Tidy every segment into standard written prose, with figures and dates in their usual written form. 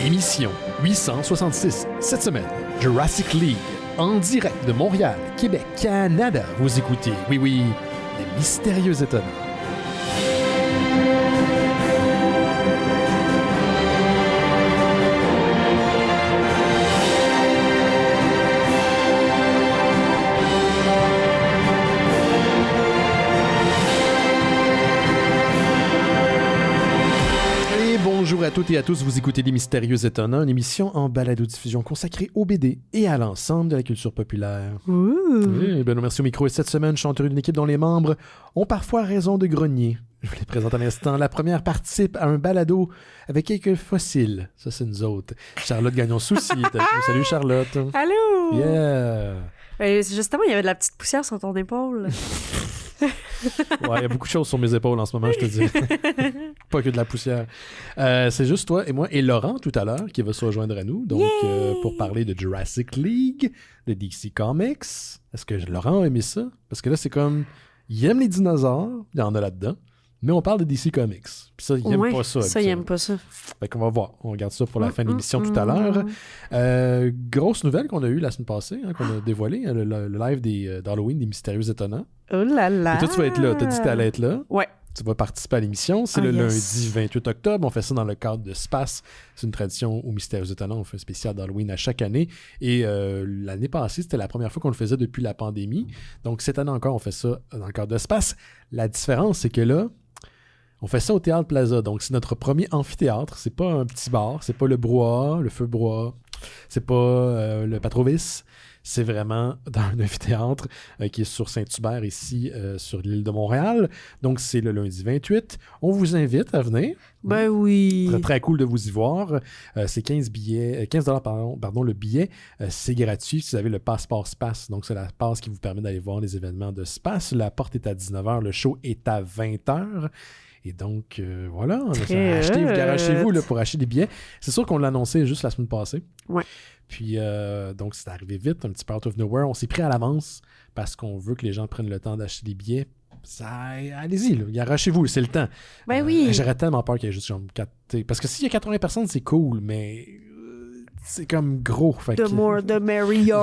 Émission 866. Cette semaine, Jurassic League. En direct de Montréal, Québec, Canada. Vous écoutez, oui, les mystérieux étonnants. Bonjour à toutes et à tous, vous écoutez Les Mystérieux Étonnants, une émission en balado-diffusion consacrée au BD et à l'ensemble de la culture populaire. Oui, Benoît Mercier au micro et cette semaine, chanteur d'une équipe dont les membres ont parfois raison de grogner. Je vous les présente à l'instant. La première participe à un balado avec quelques fossiles. Ça, c'est nous autres. Charlotte Gagnon-Souci. Salut Charlotte. Allô! Yeah! Justement, il y avait de la petite poussière sur ton épaule. Ouais, il y a beaucoup de choses sur mes épaules en ce moment, je te dis. Pas que de la poussière. C'est juste toi et moi et Laurent tout à l'heure qui va se rejoindre à nous. Donc, pour parler de Jurassic League, de DC Comics. Est-ce que Laurent a aimé ça? Parce que là, c'est comme... Il aime les dinosaures, il y en a là-dedans. Mais on parle de DC Comics. Puis ça, il aime pas ça. Ça, il aime pas ça. Fait qu'on va voir. On regarde ça pour la fin de l'émission tout à l'heure. Grosse nouvelle qu'on a eue la semaine passée, qu'on a dévoilé, le live d'Halloween des Mystérieux Étonnants. Oh là là! Et toi, tu vas être là. T'as dit que t'allais être là. Ouais. Tu vas participer à l'émission. C'est le lundi 28 octobre. On fait ça dans le cadre de Space. C'est une tradition aux Mystérieux Étonnants. On fait un spécial d'Halloween à chaque année. Et l'année passée, c'était la première fois qu'on le faisait depuis la pandémie. Donc, cette année encore, on fait ça dans le cadre de Space. La différence, c'est que là, on fait ça au Théâtre Plaza. Donc, c'est notre premier amphithéâtre. C'est pas un petit bar. C'est pas le brouhaha, le feu brouhaha. C'est pas le Patrovis. C'est vraiment dans un amphithéâtre qui est sur Saint-Hubert, ici, sur l'île de Montréal. Donc, c'est le lundi 28. On vous invite à venir. Ben oui. Très, très cool de vous y voir. C'est 15 $, pardon, le billet. C'est gratuit si vous avez le passeport Space. Donc, c'est la passe qui vous permet d'aller voir les événements de Space. La porte est à 19h. Le show est à 20h. Et donc, voilà, garagez-vous là, pour acheter des billets. C'est sûr qu'on l'a annoncé juste la semaine passée. Ouais. Puis, donc, c'est arrivé vite, un petit peu out of nowhere. On s'est pris à l'avance parce qu'on veut que les gens prennent le temps d'acheter des billets. Allez-y, garagez-vous, c'est le temps. Ben oui. J'aurais tellement peur qu'il y ait juste 4... Parce que s'il y a 80 personnes, c'est cool, mais... c'est comme gros. The more, the merrier.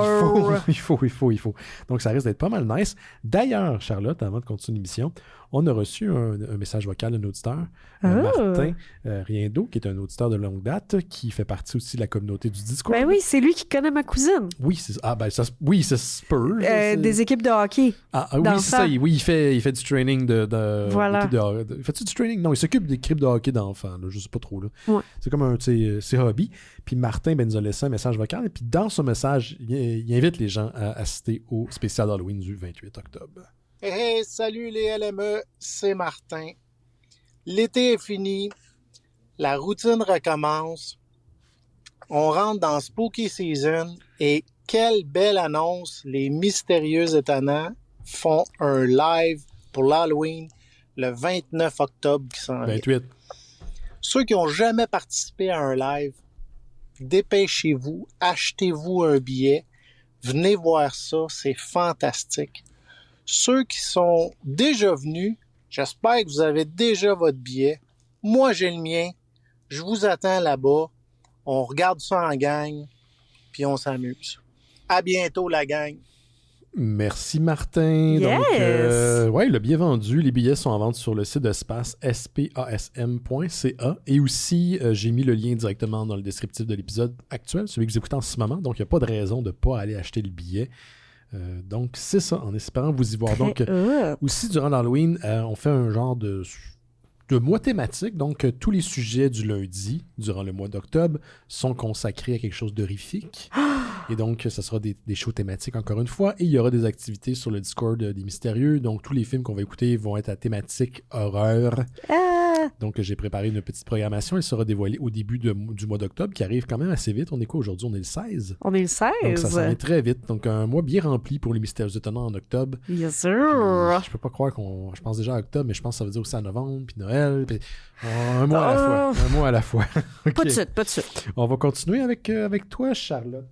Il faut. Donc, ça risque d'être pas mal nice. D'ailleurs, Charlotte, avant de continuer l'émission, on a reçu un message vocal d'un auditeur, Martin Riendo, qui est un auditeur de longue date, qui fait partie aussi de la communauté du Discord. Ben oui, c'est lui qui connaît ma cousine. Oui, ça se peut. Des équipes de hockey. Oui, c'est ça. Oui, il fait du training Voilà. Fait-tu du training? Non, il s'occupe des équipes de hockey d'enfants. Là, je sais pas trop. Là. Ouais. C'est comme c'est hobby. Puis Martin nous a laissé un message vocal. Et puis dans ce message, il invite les gens à assister au spécial Halloween du 28 octobre. Hey, salut les LME, c'est Martin. L'été est fini, la routine recommence, on rentre dans Spooky Season et quelle belle annonce, les Mystérieux Étonnants font un live pour l'Halloween le 29 octobre qui s'en vient. 28. Ceux qui n'ont jamais participé à un live, dépêchez-vous, achetez-vous un billet, venez voir ça, c'est fantastique. Ceux qui sont déjà venus, j'espère que vous avez déjà votre billet. Moi, j'ai le mien. Je vous attends là-bas. On regarde ça en gang, puis on s'amuse. À bientôt, la gang. Merci, Martin. Yes! Donc, le billet vendu. Les billets sont en vente sur le site de Space, spasm.ca. Et aussi, j'ai mis le lien directement dans le descriptif de l'épisode actuel, celui que vous écoutez en ce moment. Donc, il n'y a pas de raison de ne pas aller acheter le billet. Donc, c'est ça, en espérant vous y voir. Donc, aussi, durant l'Halloween, on fait un genre de mois thématique. Donc, tous les sujets du lundi, durant le mois d'octobre, sont consacrés à quelque chose d'horrifique. Et donc, ça sera des shows thématiques, encore une fois. Et il y aura des activités sur le Discord des Mystérieux. Donc, tous les films qu'on va écouter vont être à thématique horreur. Donc, j'ai préparé une petite programmation. Elle sera dévoilée au début du mois d'octobre, qui arrive quand même assez vite. On est quoi aujourd'hui? On est le 16. On est le 16. Donc, ça s'en est très vite. Donc, un mois bien rempli pour les Mystérieux Étonnants en octobre. Yes, sir. Puis, je peux pas croire je pense déjà à octobre, mais je pense que ça veut dire aussi à novembre, puis Noël. Puis, un mois à la fois. Un mois à la fois. Okay. Pas de suite. On va continuer avec toi, Charlotte.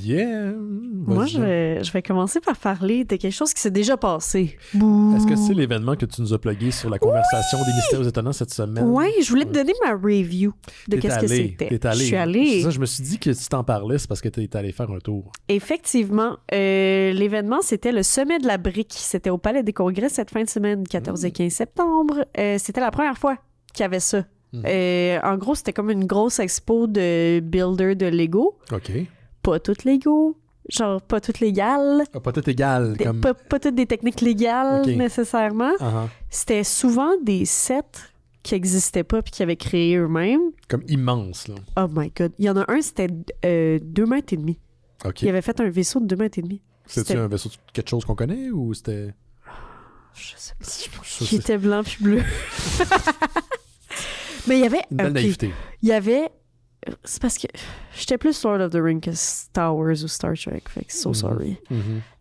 Yeah! Moi, Vas-y. je vais commencer par parler de quelque chose qui s'est déjà passé. Est-ce que c'est l'événement que tu nous as plugué sur la conversation des mystères étonnants cette semaine? Oui, je voulais te donner ma review de T'es qu'est-ce que allé, c'était. t'es allé. Je suis C'est allée. ça, je me suis dit que si t'en parlais, c'est parce que t'es allé faire un tour. Effectivement, l'événement, c'était le Sommet de la Brique. C'était au Palais des Congrès cette fin de semaine, 14 et 15 septembre. C'était la première fois qu'il y avait ça. En gros, c'était comme une grosse expo de builder de Lego. OK. Pas toutes Lego, genre pas toutes légales. Ah, pas tout égal. Comme... Pas toutes des techniques légales, Ok. nécessairement. C'était souvent des sets qui n'existaient pas puis qui avaient créé eux-mêmes. Comme immense, là. Oh my God. Il y en a un, c'était 2 mètres et demi. OK. Il avait fait un vaisseau de 2 mètres et demi. C'était un vaisseau de quelque chose qu'on connaît ou c'était... Je sais pas. Ça, Qui était blanc puis bleu. Mais il y avait... Une belle ok. naïveté. Il y avait... C'est parce que j'étais plus Lord of the Rings que Star Wars ou Star Trek. Fait que so sorry.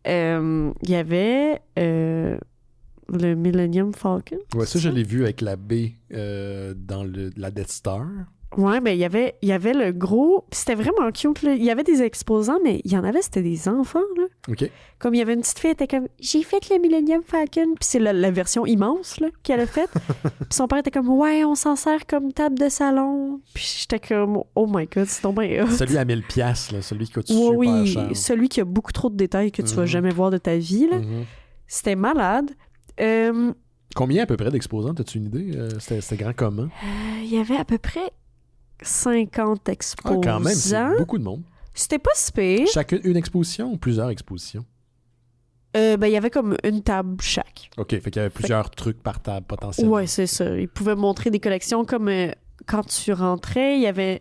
Il y avait le Millennium Falcon. Ouais, ça, c'est je l'ai vu avec la baie dans la Death Star. Ouais, mais il y avait le gros... C'était vraiment cute, là. Il y avait des exposants, mais il y en avait, c'était des enfants, là. OK. Comme il y avait une petite fille, elle était comme « J'ai fait le Millennium Falcon », puis c'est la version immense, là, qu'elle a faite. Puis son père était comme « Ouais, on s'en sert comme table de salon ». Puis j'étais comme « Oh my God, c'est donc bien hot ». Celui à 1000 piastres, là, celui qui coûte Ouais, super oui, cher. celui qui a beaucoup trop de détails que tu vas jamais voir de ta vie, là. C'était malade. Combien à peu près d'exposants, as-tu une idée? C'était grand comment? Il y avait à peu près 50 Ah, exposants. quand même, c'est beaucoup de monde. C'était pas si pire. Chacune une exposition ou plusieurs expositions? Il y avait comme une table chaque. OK, fait qu'il y avait plusieurs trucs par table potentiellement. Ouais, c'est ça. Ils pouvaient montrer des collections comme quand tu rentrais, il y avait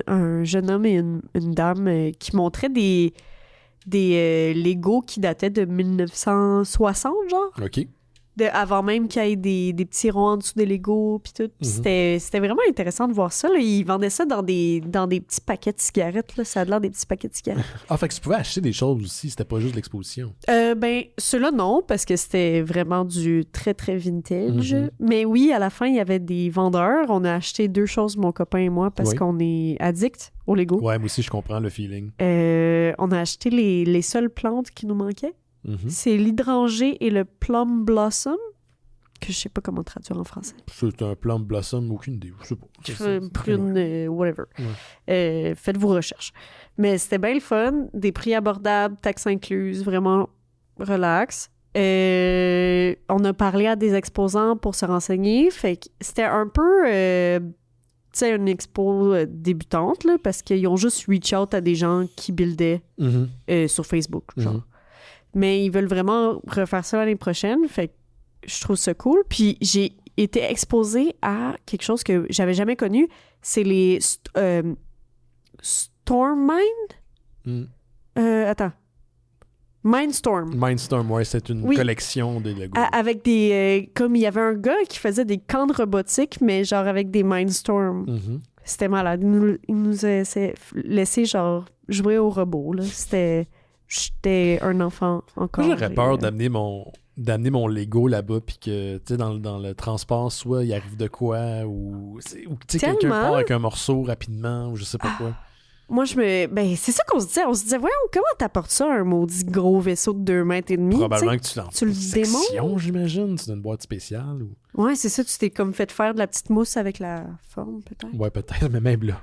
un jeune homme et une dame qui montraient des Lego qui dataient de 1960, genre. OK. Avant même qu'il y ait des petits ronds en dessous des Lego puis tout. Puis c'était vraiment intéressant de voir ça. Là. Ils vendaient ça dans des petits paquets de cigarettes. Là. Ça a l'air des petits paquets de cigarettes. Ah, fait que tu pouvais acheter des choses aussi, c'était pas juste l'exposition. Ceux-là, non, parce que c'était vraiment du très, très vintage. Mais oui, à la fin, il y avait des vendeurs. On a acheté 2 choses, mon copain et moi, parce qu'on est addicts au Lego. Ouais, moi aussi, je comprends le feeling. On a acheté les seules plantes qui nous manquaient. C'est l'hydrangée et le plum blossom, que je sais pas comment traduire en français. C'est un plum blossom, aucune idée. Je sais pas. Prune, whatever. Faites vos recherches. Mais c'était bien le fun. Des prix abordables, taxes incluses, vraiment relax. On a parlé à des exposants pour se renseigner. Fait que c'était un peu... tu sais, une expo débutante, là, parce qu'ils ont juste reach out à des gens qui buildaient sur Facebook, genre. Mais ils veulent vraiment refaire ça l'année prochaine. Fait que je trouve ça cool. Puis j'ai été exposée à quelque chose que j'avais jamais connu. C'est les Storm Mind? Attends. Mindstorm. Mindstorm, ouais, c'est une collection de Lego. Avec des... comme il y avait un gars qui faisait des camps de robotique, mais genre avec des Mindstorm. C'était malade. Il nous a laissé genre jouer au robot, là. J'étais un enfant encore. Moi, j'aurais peur d'amener mon Lego là-bas, puis que, tu sais, dans le transport, soit il arrive de quoi, ou tu sais, quelqu'un part avec un morceau rapidement, ou je sais pas quoi. Moi, c'est ça qu'on se disait. On se disait, voyons, comment t'apportes ça, un maudit gros vaisseau de 2 mètres et demi? Probablement que tu l'en tu le section, j'imagine. C'est une boîte spéciale. Ou... Ouais, c'est ça. Tu t'es comme fait faire de la petite mousse avec la forme, peut-être. Ouais, peut-être, mais même là.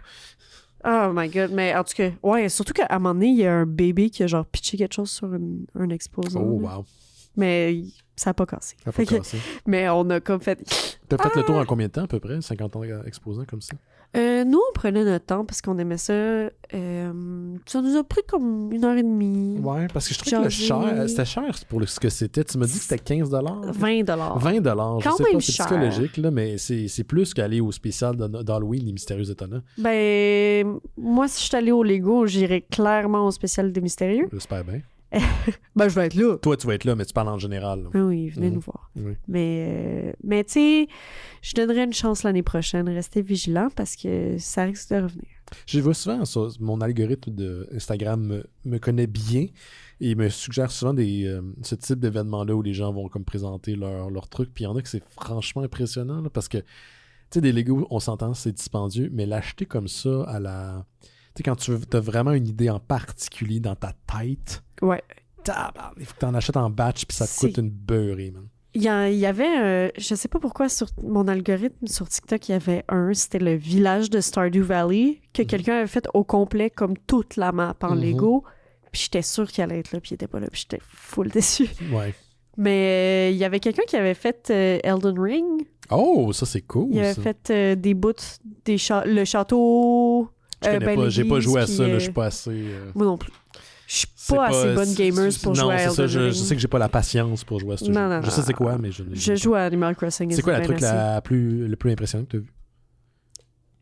Oh my God. Mais en tout cas, ouais, surtout qu'à un moment donné, il y a un bébé qui a genre pitché quelque chose sur un exposant. Oh, wow. Mais ça n'a pas cassé. Ça n'a pas cassé. Mais on a comme fait... T'as fait le tour en combien de temps, à peu près? 50 ans exposant comme ça? Nous, on prenait notre temps parce qu'on aimait ça. Ça nous a pris comme 1h30. Ouais, parce que je trouvais que c'était cher pour ce que c'était. Tu m'as dit que c'était 15$? 20$. 20$. Je Quand sais même pas, c'est cher. Psychologique, là, mais c'est plus qu'aller au spécial d'Halloween, les Mystérieux Étonnants. Moi, si je suis allée au Lego, j'irais clairement au spécial des Mystérieux. J'espère bien. Je vais être là. Toi, tu vas être là, mais tu parles en général. Ah oui, venez nous voir. Oui. Mais tu sais, je donnerais une chance l'année prochaine. Restez vigilants parce que ça risque de revenir. Je vois souvent ça. Mon algorithme d'Instagram me connaît bien et me suggère souvent ce type d'événements-là où les gens vont comme présenter leur truc. Puis il y en a que c'est franchement impressionnant là, parce que, tu sais, des Lego, on s'entend, c'est dispendieux, mais l'acheter comme ça à la... sais, quand tu as vraiment une idée en particulier dans ta tête, Ouais. il faut que tu en achètes en batch puis ça te coûte une beurrée, man. Il y avait, je sais pas pourquoi, sur mon algorithme sur TikTok, il y avait c'était le village de Stardew Valley, que quelqu'un avait fait au complet, comme toute la map en Lego. Puis j'étais sûre qu'il allait être là, puis il était pas là, puis j'étais full déçue. Ouais. Mais il y avait quelqu'un qui avait fait Elden Ring. Oh, ça c'est cool. Il avait fait des bouts, le château. Je connais pas, j'ai pas joué à puis, ça, là, je suis pas assez... Moi non plus. Je suis pas assez bonne gamer pour jouer à Elden Ring. Non, c'est ça, je sais que j'ai pas la patience pour jouer à ce jeu. Je sais c'est quoi, mais je joue à Animal Crossing. C'est quoi le truc le plus impressionnant que tu as vu?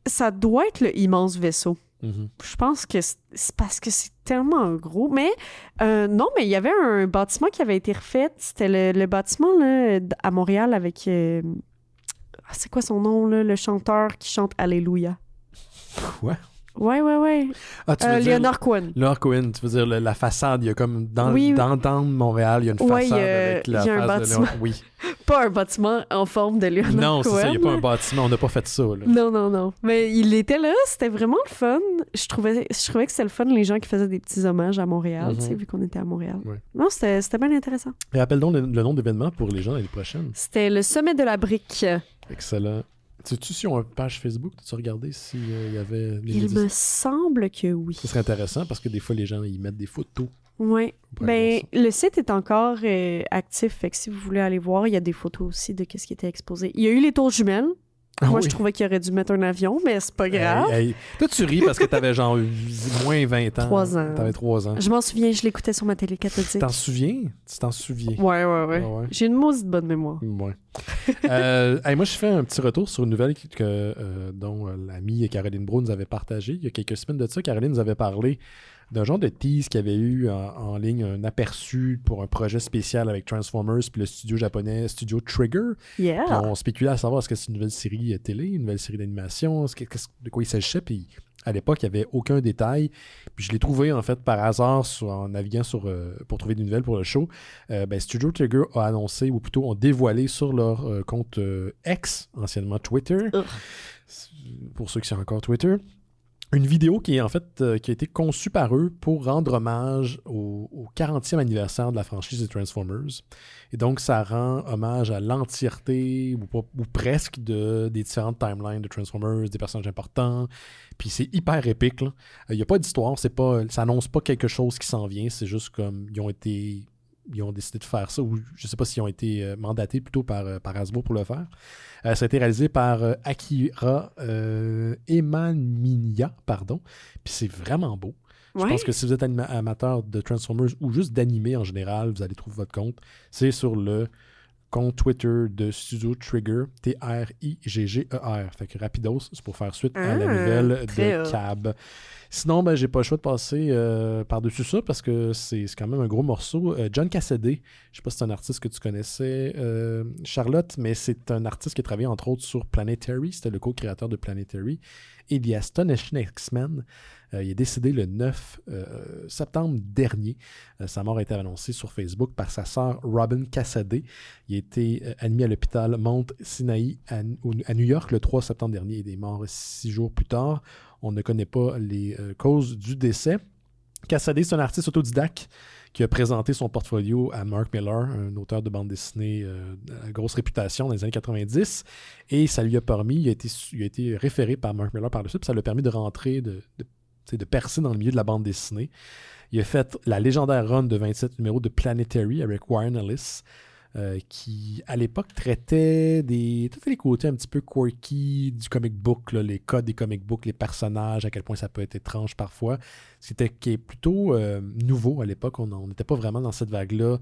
Ça doit être le immense vaisseau. Mm-hmm. Je pense que c'est parce que c'est tellement gros. Mais non, mais il y avait un bâtiment qui avait été refait. C'était le bâtiment là, à Montréal avec... c'est quoi son nom, là? Le chanteur qui chante Alléluia. Quoi? Ouais. Ah, tu veux dire Leonard Cohen. Leonard Cohen, tu veux dire la façade, il y a comme dans Montréal, il y a une façade avec la il y a un face de bâtiment. Leonard. Oui. Pas un bâtiment en forme de Leonard Cohen. Non, c'est ça, il n'y a pas un bâtiment, on n'a pas fait ça. Là. Non. Mais il était là, c'était vraiment le fun. Je trouvais que c'était le fun, les gens qui faisaient des petits hommages à Montréal, tu sais, vu qu'on était à Montréal. Ouais. Non, c'était bien intéressant. Et rappelle donc le nom d'événement pour les gens l'année prochaine. C'était le sommet de la brique. Excellent. Sais-tu si on a une page Facebook? As-tu regardé s'il y avait... Il me semble que oui. Ce serait intéressant parce que des fois, les gens, ils mettent des photos. Oui. Ben, le site est encore actif. Fait que si vous voulez aller voir, il y a des photos aussi de ce qui était exposé. Il y a eu les tours jumelles. Moi, je trouvais qu'il aurait dû mettre un avion, mais c'est pas grave. Toi, tu ris parce que t'avais genre moins 20 ans. 3 ans. T'avais 3 ans. Je m'en souviens, je l'écoutais sur ma télé cathodique. T'en souviens? Tu t'en souviens? Ouais. J'ai une maudite bonne mémoire. Ouais. Moi, je fais un petit retour sur une nouvelle dont l'amie Caroline Brault nous avait partagée. Il y a quelques semaines de ça, Caroline nous avait parlé d'un genre de tease qu'il y avait eu en ligne, un aperçu pour un projet spécial avec Transformers puis le studio japonais Studio Trigger. Yeah! Puis on spéculait à savoir est-ce que c'est une nouvelle série télé, une nouvelle série d'animation, de quoi il s'agissait. Puis à l'époque, il n'y avait aucun détail. Puis je l'ai trouvé en fait par hasard en naviguant pour trouver des nouvelles pour le show. Studio Trigger a annoncé, ou plutôt ont dévoilé sur leur compte X, anciennement Twitter, pour ceux qui sont encore Twitter, une vidéo qui a été conçue par eux pour rendre hommage au 40e anniversaire de la franchise des Transformers. Et donc, ça rend hommage à l'entièreté, ou presque, des différentes timelines de Transformers, des personnages importants. Puis c'est hyper épique. Il n'y a pas d'histoire, ça annonce pas quelque chose qui s'en vient, c'est juste comme ils ont décidé de faire ça, ou je ne sais pas s'ils ont été mandatés plutôt par Hasbro pour le faire. Ça a été réalisé par Akira Emamiya, puis c'est vraiment beau. Je pense que si vous êtes amateur de Transformers ou juste d'animé en général, vous allez trouver votre compte. C'est sur le compte Twitter de Studio Trigger, Trigger. Fait que rapidos, c'est pour faire suite à la nouvelle de Cab. Sinon, j'ai pas le choix de passer par-dessus ça parce que c'est quand même un gros morceau. John Cassaday, je sais pas si c'est un artiste que tu connaissais, Charlotte, mais c'est un artiste qui a travaillé entre autres sur Planetary, c'était le co-créateur de Planetary, et The Astonishing X-Men. Il est décédé le 9 septembre dernier. Sa mort a été annoncée sur Facebook par sa sœur Robin Cassaday. Il a été admis à l'hôpital Mount Sinai à New York le 3 septembre dernier. Il est mort 6 jours plus tard. On ne connaît pas les causes du décès. Cassaday, c'est un artiste autodidacte qui a présenté son portfolio à Mark Millar, un auteur de bande dessinée à grosse réputation dans les années 90. Et ça lui a permis, il a été référé par Mark Millar par-dessus, puis ça lui a permis de rentrer, de percer dans le milieu de la bande dessinée. Il a fait la légendaire run de 27 numéros de Planetary avec Warren Ellis, qui, à l'époque, traitait tous les côtés un petit peu quirky du comic book, les codes des comic books, les personnages, à quel point ça peut être étrange parfois. Qui est plutôt nouveau à l'époque. On n'était pas vraiment dans cette vague-là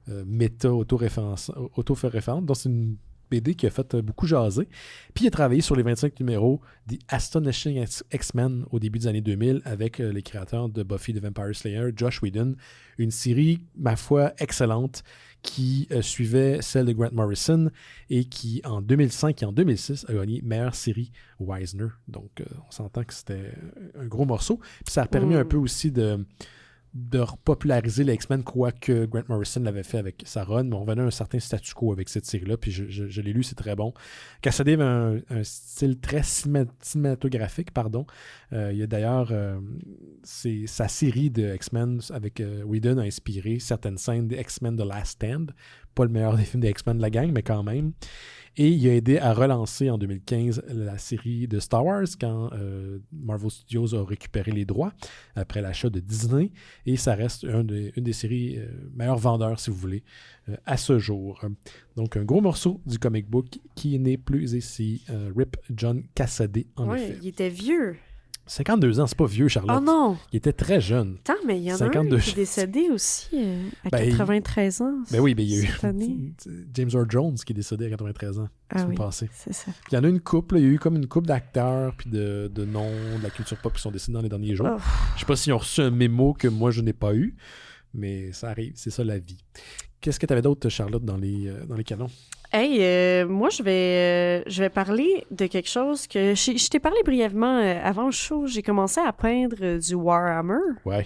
méta, auto-référente. Donc, c'est une BD qui a fait beaucoup jaser. Puis il a travaillé sur les 25 numéros The Astonishing X-Men au début des années 2000 avec les créateurs de Buffy the Vampire Slayer, Joss Whedon. Une série, ma foi, excellente qui suivait celle de Grant Morrison et qui, en 2005 et en 2006, a gagné meilleure série Eisner. Donc, on s'entend que c'était un gros morceau. Puis ça a permis un peu aussi de de repopulariser les X-Men, quoique Grant Morrison l'avait fait avec sa run, mais on revenait à un certain statu quo avec cette série-là, puis je l'ai lu, c'est très bon. Cassaday avait un style très cinématographique, pardon. Il y a d'ailleurs sa série de X-Men avec Whedon a inspiré certaines scènes des X-Men The Last Stand. Pas le meilleur des films des X-Men de la gang, mais quand même. Et il a aidé à relancer en 2015 la série de Star Wars quand Marvel Studios a récupéré les droits après l'achat de Disney. Et ça reste une des séries meilleurs vendeurs, si vous voulez, à ce jour. Donc, un gros morceau du comic book qui n'est plus ici. Rip John Cassaday, en effet. Il était vieux. 52 ans, c'est pas vieux, Charlotte. Oh non! Il était très jeune. Attends, mais il y en a 52. un qui est décédé aussi à 93 ans. Ben oui, ben il y a eu cette année. James Earl Jones qui est décédé à 93 ans. Ah oui, passé. c'est ça. Puis il y en a une couple, il y a eu comme une couple d'acteurs puis de noms de la culture pop qui sont décédés dans les derniers jours. Oh. Je sais pas s'ils ont reçu un mémo que moi je n'ai pas eu, mais ça arrive, c'est ça la vie. Qu'est-ce que tu avais d'autre, Charlotte, dans les canons? Hey, moi, je vais parler de quelque chose que... Je t'ai parlé brièvement avant le show. J'ai commencé à peindre du Warhammer. Ouais.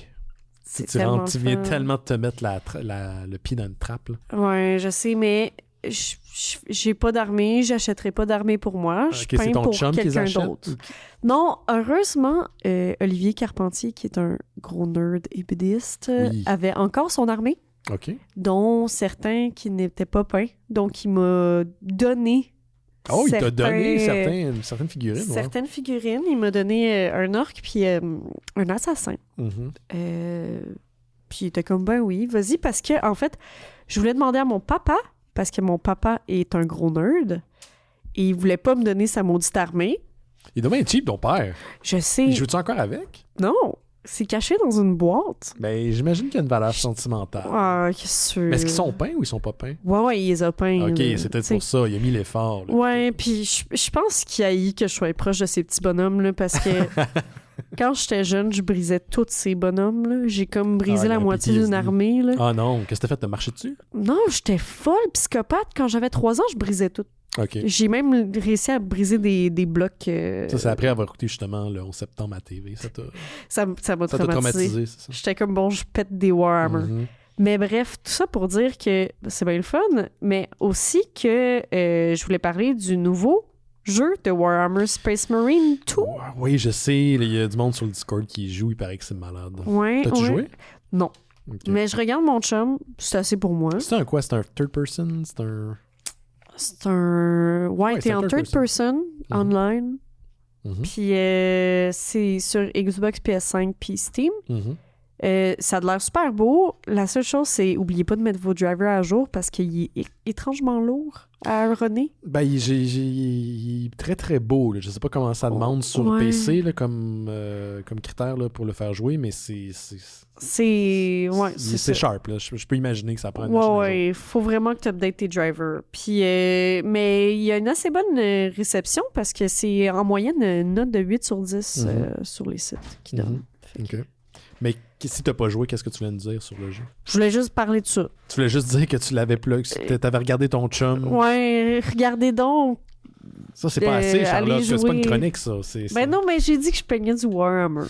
C'est Tu viens tellement de te mettre le pied dans une trappe. Là. Ouais, je sais, mais j'ai pas d'armée. J'achèterai pas d'armée pour moi. Je peins pour quelqu'un d'autre. Non, heureusement, Olivier Carpentier, qui est un gros nerd et bédiste, avait encore son armée. OK. Dont certains qui n'étaient pas peints. Donc, il m'a donné... Oh, il t'a donné certaines figurines. Certaines figurines. Il m'a donné un orc puis un assassin. Mm-hmm. Puis il était comme, ben oui, vas-y. Parce que, en fait, je voulais demander à mon papa, parce que mon papa est un gros nerd, et il voulait pas me donner sa maudite armée. Il doit bien être cheap, ton père. Je sais. Il joue-tu encore avec? Non. C'est caché dans une boîte. Ben, j'imagine qu'il y a une valeur sentimentale. Ah, qu'est-ce que... Mais est-ce qu'ils sont peints ou ils sont pas peints? Ouais, il les a peints. OK, c'est peut-être pour ça. Il a mis l'effort. Là. Ouais, puis je pense qu'il a eu que je sois proche de ces petits bonhommes-là, parce que quand j'étais jeune, je brisais tous ces bonhommes-là. J'ai comme brisé la moitié d'une armée. Là. Ah non, qu'est-ce que t'as fait? T'as marché dessus? Non, j'étais folle, psychopathe. Quand j'avais 3 ans, je brisais tout. Okay. J'ai même réussi à briser des blocs. Ça, c'est après avoir écouté justement le 11 septembre à TV. Ça m'a traumatisé. C'est ça. J'étais comme, bon, je pète des Warhammer. Mm-hmm. Mais bref, tout ça pour dire que c'est bien le fun, mais aussi que je voulais parler du nouveau jeu de Warhammer Space Marine 2. Oui, je sais. Il y a du monde sur le Discord qui joue. Il paraît que c'est malade. Ouais, T'as-tu joué? Non. Okay. Mais je regarde mon chum. C'est assez pour moi. C'est un quoi? C'est un third person? C'est un... Ouais, t'es en third person online. Mm-hmm. Puis c'est sur Xbox, PS5 puis Steam. Mm-hmm. Ça a l'air super beau. La seule chose, c'est oubliez pas de mettre vos drivers à jour parce qu'il est étrangement lourd à runner. Ben, il est très très beau. Là. Je sais pas comment ça demande sur PC là, comme critère là, pour le faire jouer, mais c'est sharp. Là. Je peux imaginer que ça prend une machine. Ouais, il faut vraiment que tu updates tes drivers. Puis, mais il y a une assez bonne réception parce que c'est en moyenne une note de 8 sur 10 sur les sites qui donnent. OK. Mais si t'as pas joué, qu'est-ce que tu viens de dire sur le jeu? Je voulais juste parler de ça. Tu voulais juste dire que tu l'avais t'avais regardé ton chum. Ouais, regardez donc. Ça, c'est pas assez, Charlotte. C'est pas une chronique, ça. Ben non, mais j'ai dit que je peignais du Warhammer.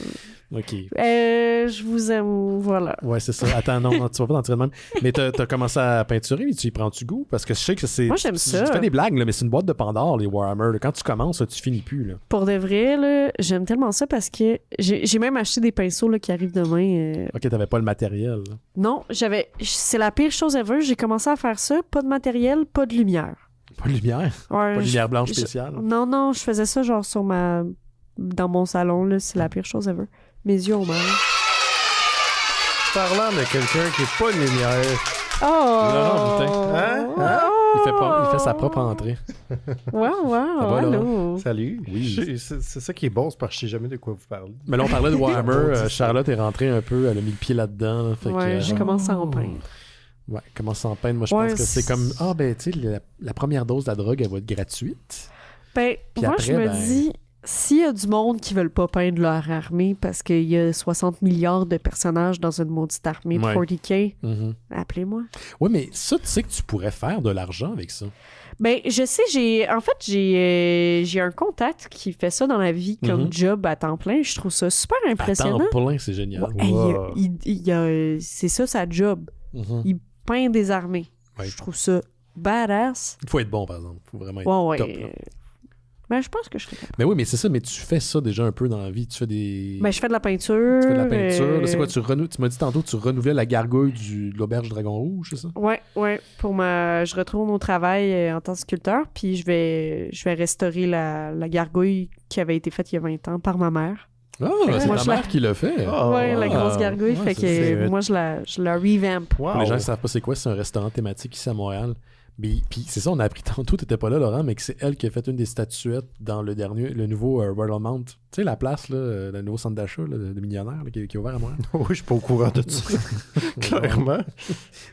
OK. Je vous aime, voilà. Ouais, c'est ça. Attends, non, tu vas pas t'en tirer de même. Mais t'as commencé à peinturer, mais tu y prends-tu goût? Parce que je sais que c'est... Moi, j'aime ça. Tu fais des blagues, là, mais c'est une boîte de Pandore, les Warhammer. Là. Quand tu commences, là, tu finis plus. Là. Pour de vrai, là, j'aime tellement ça parce que j'ai même acheté des pinceaux là, qui arrivent demain. OK, t'avais pas le matériel. Là. Non, c'est la pire chose ever. J'ai commencé à faire ça. Pas de matériel, pas de lumière. Pas de lumière? Ouais, pas de lumière blanche spéciale? Non, je faisais ça genre dans mon salon. Là, c'est la pire chose ever. Mes yeux ont mal. Parlant de quelqu'un qui est pas de lumière. Oh! Hein? Il fait sa propre entrée. Wow, allô! Salut. Oui. C'est ça qui est bon, c'est parce que je sais jamais de quoi vous parlez. Mais là, on parlait de Warhammer. Charlotte est rentrée un peu, elle a mis le pied là-dedans. Là, fait j'ai commencé à en peindre. Ouais, commence à en peindre. Moi, je pense que c'est comme... Ah, ben, tu sais, la première dose de la drogue, elle va être gratuite. Ben, puis moi, après, je me dis... s'il y a du monde qui veulent pas peindre leur armée parce qu'il y a 60 milliards de personnages dans une maudite armée de Ouais. 40K, Mhm. appelez-moi. Ouais, mais ça, tu sais que tu pourrais faire de l'argent avec ça. Ben, je sais, j'ai un contact qui fait ça dans la vie comme Mhm. job à temps plein. Je trouve ça super À impressionnant. temps plein, c'est génial. Ouais, hey, Wow. c'est ça sa job. Mhm. Il peint des armées. Ouais. Je trouve ça badass. Il faut être bon, par exemple. Il faut vraiment être Ouais, ouais. top. Là. Ben, je pense que je serais capable. Mais oui, mais c'est ça, mais tu fais ça déjà un peu dans la vie. Tu fais des. Ben, je fais de la peinture. Tu fais de la peinture. Là, c'est quoi, euh, tu m'as dit tantôt, tu renouvelles la gargouille de l'auberge Dragon Rouge, c'est ça? Ouais. Je retourne au travail en tant que sculpteur, puis je vais restaurer la gargouille qui avait été faite il y a 20 ans par ma mère. Ah, Fait que c'est moi, ta je la- mère qui l'a fait. Ah, ouais, la grosse gargouille. ouais, fait ça, que c'est- moi, je la revamp. Wow. Pour les gens qui ne savent pas c'est quoi, c'est un restaurant thématique ici à Montréal. Mais, puis c'est ça, on a appris tantôt, t'étais pas là, Laurent, mais que c'est elle qui a fait une des statuettes dans le nouveau Royal Mount. Tu sais, la place, là, le nouveau centre d'achat là, de millionnaire là, qui est ouvert à Montréal. Oui, je suis pas au courant de ça. Clairement.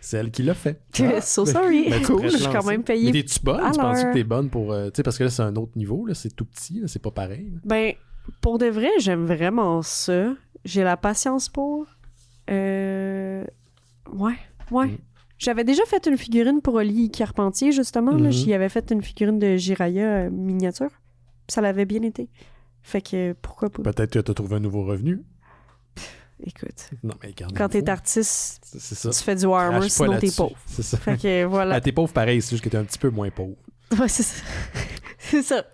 C'est elle qui l'a fait. So sorry. Mais tu pourrais Je te suis quand lancer. même Mais payée. t'es-tu bonne? Tu Alors- penses que t'es bonne pour. Tu sais, parce que là, c'est un autre niveau, là, c'est tout petit, là, c'est pas pareil. là. Ben, pour de vrai, j'aime vraiment ça. J'ai la patience pour. Ouais. Mm. J'avais déjà fait une figurine pour Oli Carpentier, justement. Là. Mhm. J'y avais fait une figurine de Jiraya miniature. Ça l'avait bien été. Fait que pourquoi pas? Peut-être que t'as trouvé un nouveau revenu. Écoute, Non, mais regarde. quand il faut. t'es artiste, C'est ça. tu fais du Warhammer, Crache pas sinon t'es là-dessus. pauvre. C'est ça. Fait que voilà. Ah, t'es pauvre pareil, c'est juste que t'es un petit peu moins pauvre. Ouais, c'est ça. C'est ça.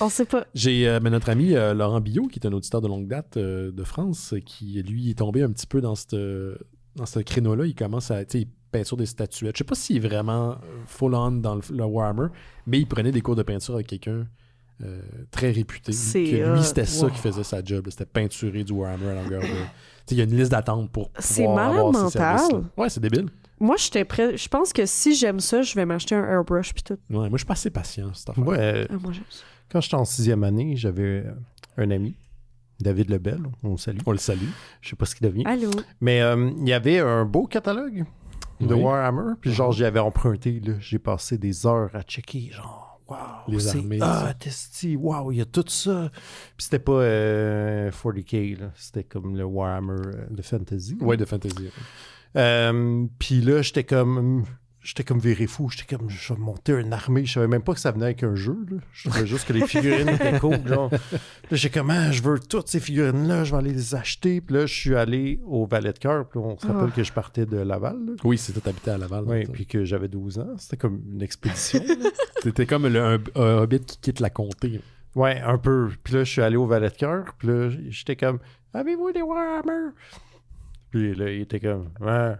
On sait pas. J'ai mais notre ami Laurent Billot, qui est un auditeur de longue date de France, qui lui est tombé un petit peu dans ce créneau-là. Il commence à, tu sais, il peinture des statuettes. Je sais pas s'il est vraiment full-on dans le Warhammer, mais il prenait des cours de peinture avec quelqu'un très réputé. C'est Que lui, hot. c'était ça Wow. qui faisait sa job. là. C'était peinturer du Warhammer à longueur de... Tu sais, il y a une liste d'attente pour C'est pouvoir malade avoir ces mental. services-là. Ouais, c'est débile. Moi, j'étais prêt. Je pense que si j'aime ça, je vais m'acheter un airbrush puis tout. Ouais, moi, je suis pas assez patient, cette affaire. Ouais, Ah, moi, j'aime ça. quand j'étais en 6e année, j'avais un ami, David Lebel, on le salue. On le salue. Je sais pas ce qu'il devient. Allô? Mais il y avait un beau catalogue de Oui. Warhammer. Puis genre, j'y avais emprunté. Là. J'ai passé des heures à checker. Genre, wow, Les c'est armées, ah, testi, wow, il y a tout ça. Puis c'était pas 40K. Là. C'était comme le Warhammer de Fantasy. Ouais, de fantasy. Puis là, j'étais comme viré fou. J'étais comme, je vais monter une armée. Je savais même pas que ça venait avec un jeu. Là. Je savais juste que les figurines étaient cool. Genre. Là, j'ai comme, ah, je veux toutes ces figurines-là. Je vais aller les acheter. Puis là, je suis allé au Valet de Cœur. Puis là, on se rappelle que je partais de Laval. Là. Oui, c'était habité à Laval. Oui, dans puis que j'avais 12 ans. C'était comme une expédition. là. C'était comme un hobbit qui quitte la comté. Ouais, un peu. Puis là, je suis allé au Valet de Cœur. Puis là, j'étais comme, avez-vous des Warhammer? Puis là, il était comme, ouais.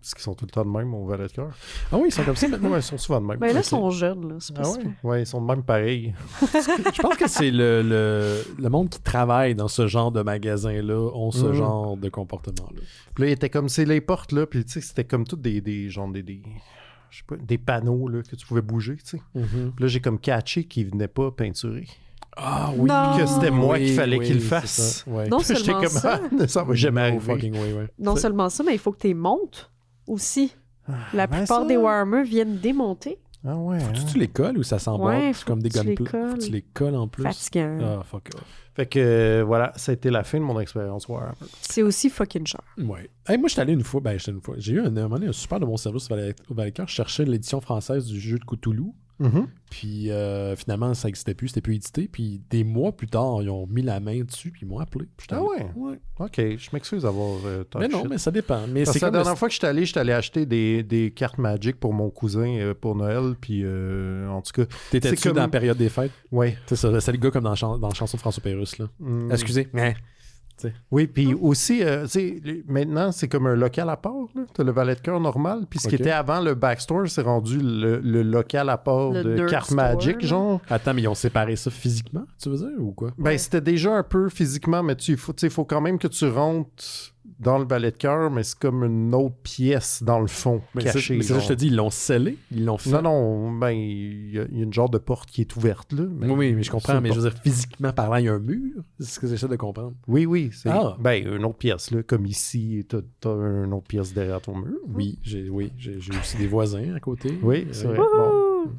Parce qu'ils sont tout le temps de même, au Valet de Cœur. Ah oui, ils sont comme ça maintenant. Ouais, ils sont souvent de même. Ben là, ils Ok. sont jeunes, là. C'est pas Ah si ouais? pire. Ouais, ils sont de même pareil. Je pense que c'est le monde qui travaille dans ce genre de magasin-là ont ce Mhm. genre de comportement-là. Puis là, il était comme, c'est les portes, là. Puis tu sais, c'était comme toutes des je sais pas, des panneaux, là, que tu pouvais bouger, tu sais. Puis là, j'ai comme catché qu'ils venaient pas peinturer. Ah oui! Non. Que c'était moi Oui, qu'il fallait oui, qu'il le c'est fasse. ça, ouais. Non J'étais seulement comme, ça, ah, ça va jamais No arriver. fucking way, ouais. non seulement ça, mais il faut que tu les montes aussi. La ben plupart ça. des Warhammer viennent démonter. Ah ouais. Faut-tu hein. tu les colles ou ça s'emboîte? Ouais, C'est faut comme des que tu les gunpla. Faut que colles. tu les colles en plus. Fatigant. Ah, fuck off. Fait que voilà, ça a été la fin de mon expérience Warhammer. C'est aussi fucking cher. Ouais. Hey, moi, j'étais allé une fois. J'ai eu un moment donné un super de bon service au Valet-Cœur. Je cherchais l'édition française du jeu de Cthulhu. Puis finalement, ça n'existait plus, c'était plus édité. Puis des mois plus tard, ils ont mis la main dessus, puis ils m'ont appelé. Puis j'étais Ah allé. ouais? OK, je m'excuse d'avoir Mais non, mais ça dépend. Mais Parce c'est que la comme dernière fois que j'étais allé acheter des cartes Magic pour mon cousin pour Noël, puis en tout cas... t'étais-tu c'est comme- dans la période des fêtes? Ouais. C'est ça, c'est le gars comme dans la chanson de François Pérusse, là. Excusez. Hein? Oui, puis aussi, tu sais, maintenant, c'est comme un local à part. Tu as le Valet de Cœur normal, puis ce qui Ok. était avant le Backstore, c'est rendu le local à part Le de Nerd cartes Store, Magic, là. genre. Attends, mais ils ont séparé ça physiquement, tu veux dire, ou quoi? Ben, c'était déjà un peu physiquement, mais tu sais, faut quand même que tu rentres dans le Valet de Cœur, mais c'est comme une autre pièce dans le fond, Mais cachée. c'est ça, je genre. te dis, ils l'ont scellé, ils l'ont fait. Non, ben, il y a une genre de porte qui est ouverte, là. Oui, mais je comprends, c'est mais pas- je veux dire, physiquement parlant, il y a un mur. C'est ce que j'essaie de comprendre. Oui, c'est Ah. une autre pièce, là. Comme ici, t'as une autre pièce derrière ton mur. Oui, j'ai aussi des voisins à côté. Oui, c'est vrai. Wouhou! Bon.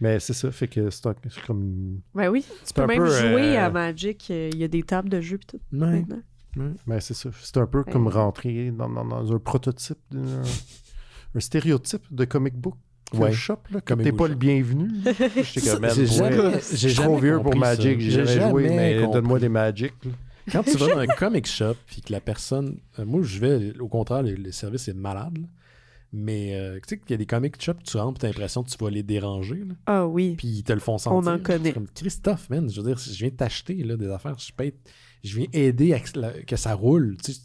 Mais c'est ça, fait que c'est comme... Ben oui, tu peux un même peu, jouer à Magic. Il y a des tables de jeu et tout. Ouais. Maintenant. Ben c'est ça, c'est un peu comme rentrer dans un prototype, un stéréotype de comic book. Shop, là, comme Comic t'es book pas shop. le bienvenu. J'étais comme, man, J'ai jamais- je j'ai suis trop jamais vieux pour compris Magic, ça. j'ai jamais joué, mais compris. donne-moi des Magic. Là. Quand tu vas dans un comic shop puis que la personne... moi, je vais... Au contraire, le service est malade. Là. Mais tu sais qu'il y a des comic shops, tu rentres et tu as l'impression que tu vas les déranger. Là. Ah oui. Puis ils te le font sentir. On en connaît. C'est comme Christophe, man. Je veux dire, je viens t'acheter là, des affaires. Je viens aider à que ça roule. Tu sais,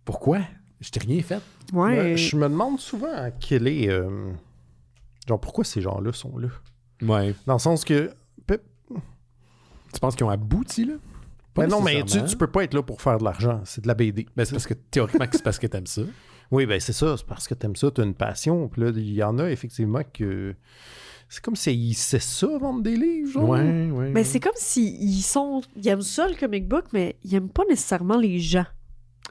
pourquoi? Je t'ai rien fait. Ouais. Ouais, je me demande souvent quel est... genre, pourquoi ces gens-là sont là? Ouais. Dans le sens que... Tu penses qu'ils ont abouti, là? Pas Mais non, mais nécessairement. tu peux pas être là pour faire de l'argent. C'est de la BD. Ben, c'est parce que théoriquement, c'est parce que t'aimes ça. Oui, ben c'est ça. C'est parce que t'aimes ça, t'as une passion. Puis là, il y en a effectivement que... C'est comme s'ils sait ça, vendre des livres, genre. Ouais. Mais c'est comme s'ils ils aiment ça le comic book, mais ils aiment pas nécessairement les gens.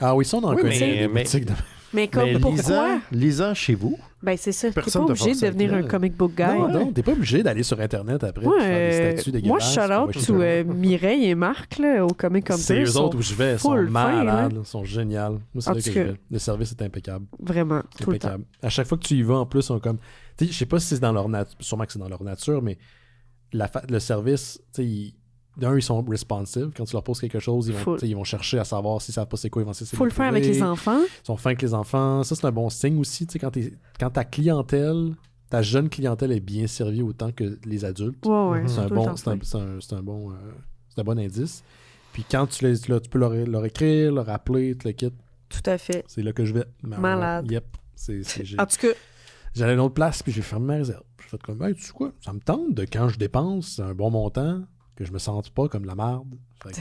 Ah oui, ils sont dans le Oui, coin mais- boutique de... Mais comme Mais pourquoi? lisant chez vous, Ben c'est ça. T'es pas Personne te obligé de force à devenir être un là. comic book guy. Non, t'es pas obligé d'aller sur Internet après Moi, pour faire des statues moi, dégueulasses. shout out pour acheter to Mireille et Marc là, au Comic Hunter. C'est eux autres où je vais, ils sont full fin, malades, ils sont géniaux. Moi, c'est En là que tout je cas. vais. Le service est impeccable. Vraiment, C'est tout le temps. impeccable. À chaque fois que tu y vas, en plus, on comme... Tu sais, je sais pas si c'est dans leur nature, sûrement que c'est dans leur nature, mais le service, tu sais, d'un, ils sont responsive. Quand tu leur poses quelque chose, Full. ils vont chercher à savoir s'ils savent pas c'est quoi, ils vont essayer de Faut le faire avec trouver. les enfants. Ils sont fins avec les enfants. Ça, c'est un bon signe aussi. Tu sais, quand ta clientèle, ta jeune clientèle est bien servie autant que les adultes, Ouais, c'est un tout le bon, temps fin. c'est un bon indice. Puis quand tu peux leur écrire, leur appeler, tu le quittes, Tout à fait. c'est là que je vais. Malade. Yep. En tout cas, J'allais à une autre place, puis j'ai fermé ma réserve. J'ai fait comme, hey, tu sais quoi, ça me tente de quand je dépense un bon montant, que je me sente pas comme la merde. Fait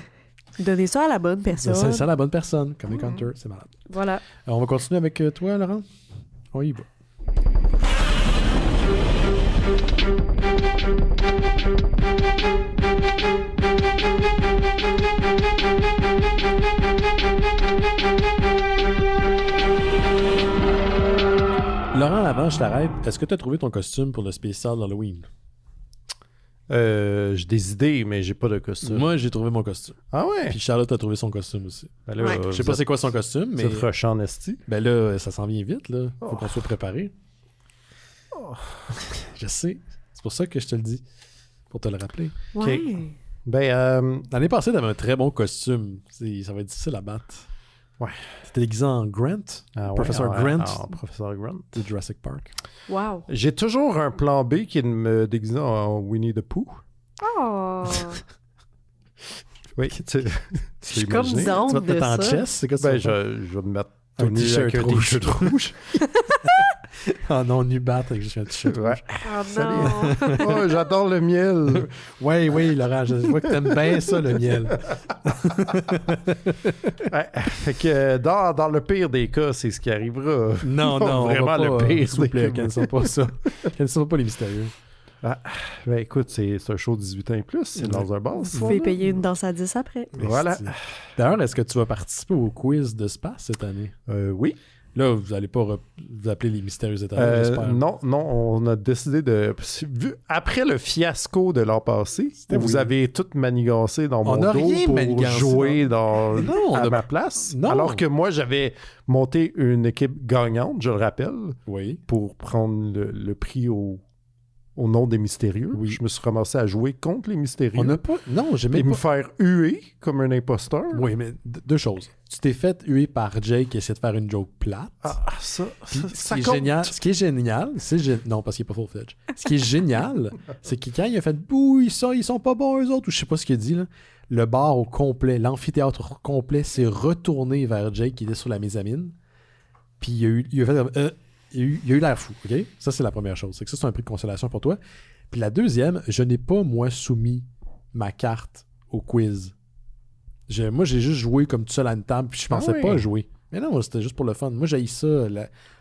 que donnez ça à la bonne personne. c'est ça la bonne personne, comme les Hunter, c'est malade. Voilà. Alors, on va continuer avec toi, Laurent. On y va. Laurent, avant, je t'arrête. Est-ce que tu as trouvé ton costume pour le spécial d'Halloween? j'ai des idées, mais j'ai pas de costume. Moi, j'ai trouvé mon costume. Ah ouais? Puis Charlotte a trouvé son costume aussi. Ben là, Ouais. Je sais pas c'est quoi son costume, mais C'est rushant esti. ben là, ça s'en vient vite, là. Faut qu'on soit préparé. Je sais. C'est pour ça que je te le dis. Pour te le rappeler. Ouais. Ben, L'année passée, t'avais un très bon costume. Ça va être difficile à battre. Ouais. C'était déguisé en Grant, Professeur Grant Professeur Grant. de Jurassic Park. Wow. J'ai toujours un plan B qui est de me déguiser en Winnie the Pooh. Oh. Oui, tu Je suis comme zone Tu vas te de mettre en ça. chest? C'est quoi ça? Ben, je vais me mettre Un tout nu t-shirt avec un rouge. t-shirt rouge. Ah non, nu battre avec juste un t-shirt Ouais. rouge. Oh non. Oh, j'adore le miel. Oui, Laurent, je vois que t'aimes bien ça, le miel. Ouais, fait que dans le pire des cas, c'est ce qui arrivera. Non, on vraiment va pas, le pire. s'il vous plaît, des cas. cancel pas ça. Cancel pas les mystérieux. Ben écoute, c'est un show 18 ans et plus. C'est dans un bar. Vous pouvez payer une danse à 10 après. Voilà. D'ailleurs, est-ce que tu vas participer au quiz de Space cette année? Oui. Là, vous n'allez pas vous appeler les mystérieux étonnants, j'espère. Non, on a décidé de... Après le fiasco de l'an passé, C'était vous oui. avez tout manigancé dans mon n'a dos rien pour manigancé jouer dans, Non, on à a- ma place. Non. Alors que moi, j'avais monté une équipe gagnante, je le rappelle, Oui. pour prendre le prix au nom des mystérieux. Oui. Je me suis ramassé à jouer contre les mystérieux On n'a pas... Non, j'ai et même me pas... faire huer comme un imposteur. Oui, mais deux choses. Tu t'es fait huer par Jake qui essaie de faire une joke plate. Ah, ça Puis ça ce qui est compte. génial, non, parce qu'il n'est pas full-fledged. Ce qui est génial, c'est que quand il a fait bouh, ils sont pas bons eux autres, ou je sais pas ce qu'il a dit, là, le bar au complet, l'amphithéâtre au complet s'est retourné vers Jake qui était sur la mezzanine. Puis il a fait comme, il a eu l'air fou, OK? Ça, c'est la première chose. C'est que ça, c'est un prix de consolation pour toi. Puis la deuxième, je n'ai pas, moi, soumis ma carte au quiz. Moi, j'ai juste joué comme tout seul à une table, puis je pensais oui. pas jouer. Mais non, c'était juste pour le fun. Moi, j'haïs ça.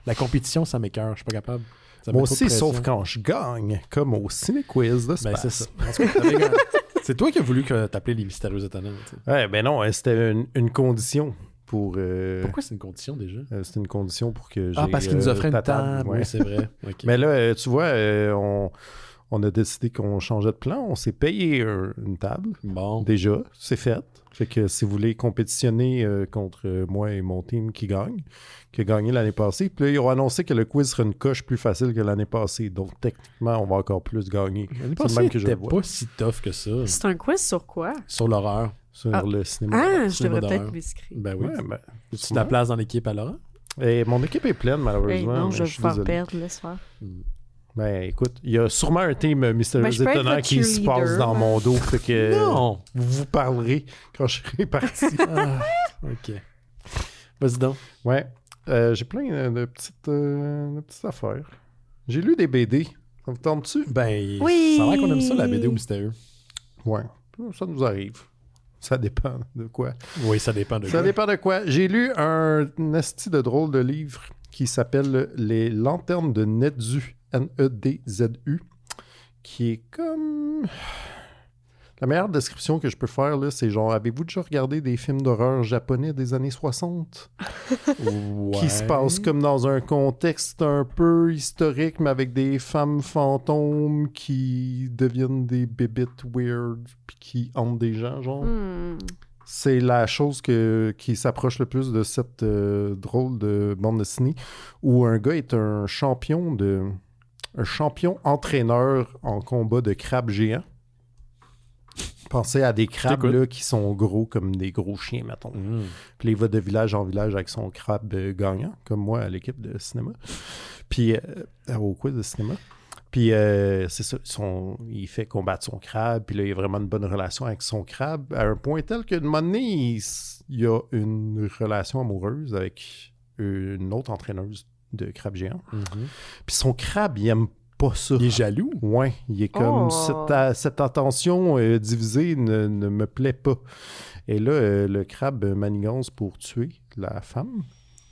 La compétition, ça m'écoeure. Je suis pas capable. Ça Moi met trop de aussi, sauf pression. quand je gagne, comme au ciné-quiz de Ben, Space. c'est ça. En tout cas, t'avais gagné. C'est toi qui as voulu t'appeler les mystérieux étonnants. Tu sais. Ouais, ben non, c'était une condition pour... Pourquoi c'est une condition déjà? c'était une condition pour que j'ai... Ah, parce qu'il nous offrait une ta table. ouais. Oui, c'est vrai. Ok. Mais là, tu vois, on a décidé qu'on changeait de plan. On s'est payé une table. Bon. Déjà, c'est fait. Fait que si vous voulez compétitionner contre moi et mon team qui a gagné l'année passée, puis là, ils ont annoncé que le quiz sera une coche plus facile que l'année passée. Donc, techniquement, on va encore plus gagner. L'année C'est passée, le même que je c'était le vois. pas si tough que ça. C'est un quiz sur quoi? Sur l'horreur. Sur le cinéma. Ah, je cinéma devrais peut-être d'horreur. m'inscrire. Ben oui. Ouais, ben, Tu la place dans l'équipe à Laurent? et mon équipe est pleine, Hey, malheureusement. non, mais je vais suis vous faire désolé. perdre, laisse faire. Ben, écoute, il y a sûrement un team mystérieux Ben, je peux être étonnant votre qui se passe cheerleader. dans mon dos. Fait que Non! vous vous parlerez quand je serai parti. Ah, OK. Vas-y donc. Ouais. J'ai plein de petites affaires. J'ai lu des BD. Ça vous tente-tu? Ben, Oui! ça a l'air qu'on aime ça, la BD au mystérieux. Ouais. Ça nous arrive. Ça dépend de quoi. Oui, ça dépend de Ça quoi. dépend de quoi. J'ai lu un esti de drôle de livre qui s'appelle Les Lanternes de Nedzu, N-E-D-Z-U, qui est comme... La meilleure description que je peux faire, là, c'est genre, avez-vous déjà regardé des films d'horreur japonais des années 60? Ouais. Qui se passent comme dans un contexte un peu historique, mais avec des femmes fantômes qui deviennent des bébites weird, puis qui hantent des gens, genre. C'est la chose qui s'approche le plus de cette drôle de bande dessinée, où un gars est un champion entraîneur en combat de crabes géants. Pensez à des crabes là, qui sont gros comme des gros chiens, mettons. Puis là, il va de village en village avec son crabe gagnant, comme moi à l'équipe de cinéma. Puis au quiz de cinéma. Puis c'est ça, il fait combattre son crabe, puis là, il a vraiment une bonne relation avec son crabe, à un point tel qu'à un moment donné, il a une relation amoureuse avec une autre entraîneuse de crabe géant. Puis son crabe, il aime pas ça. Il est jaloux. Ouais, il est comme Oh. cette attention divisée ne me plaît pas. Et là, le crabe manigance pour tuer la femme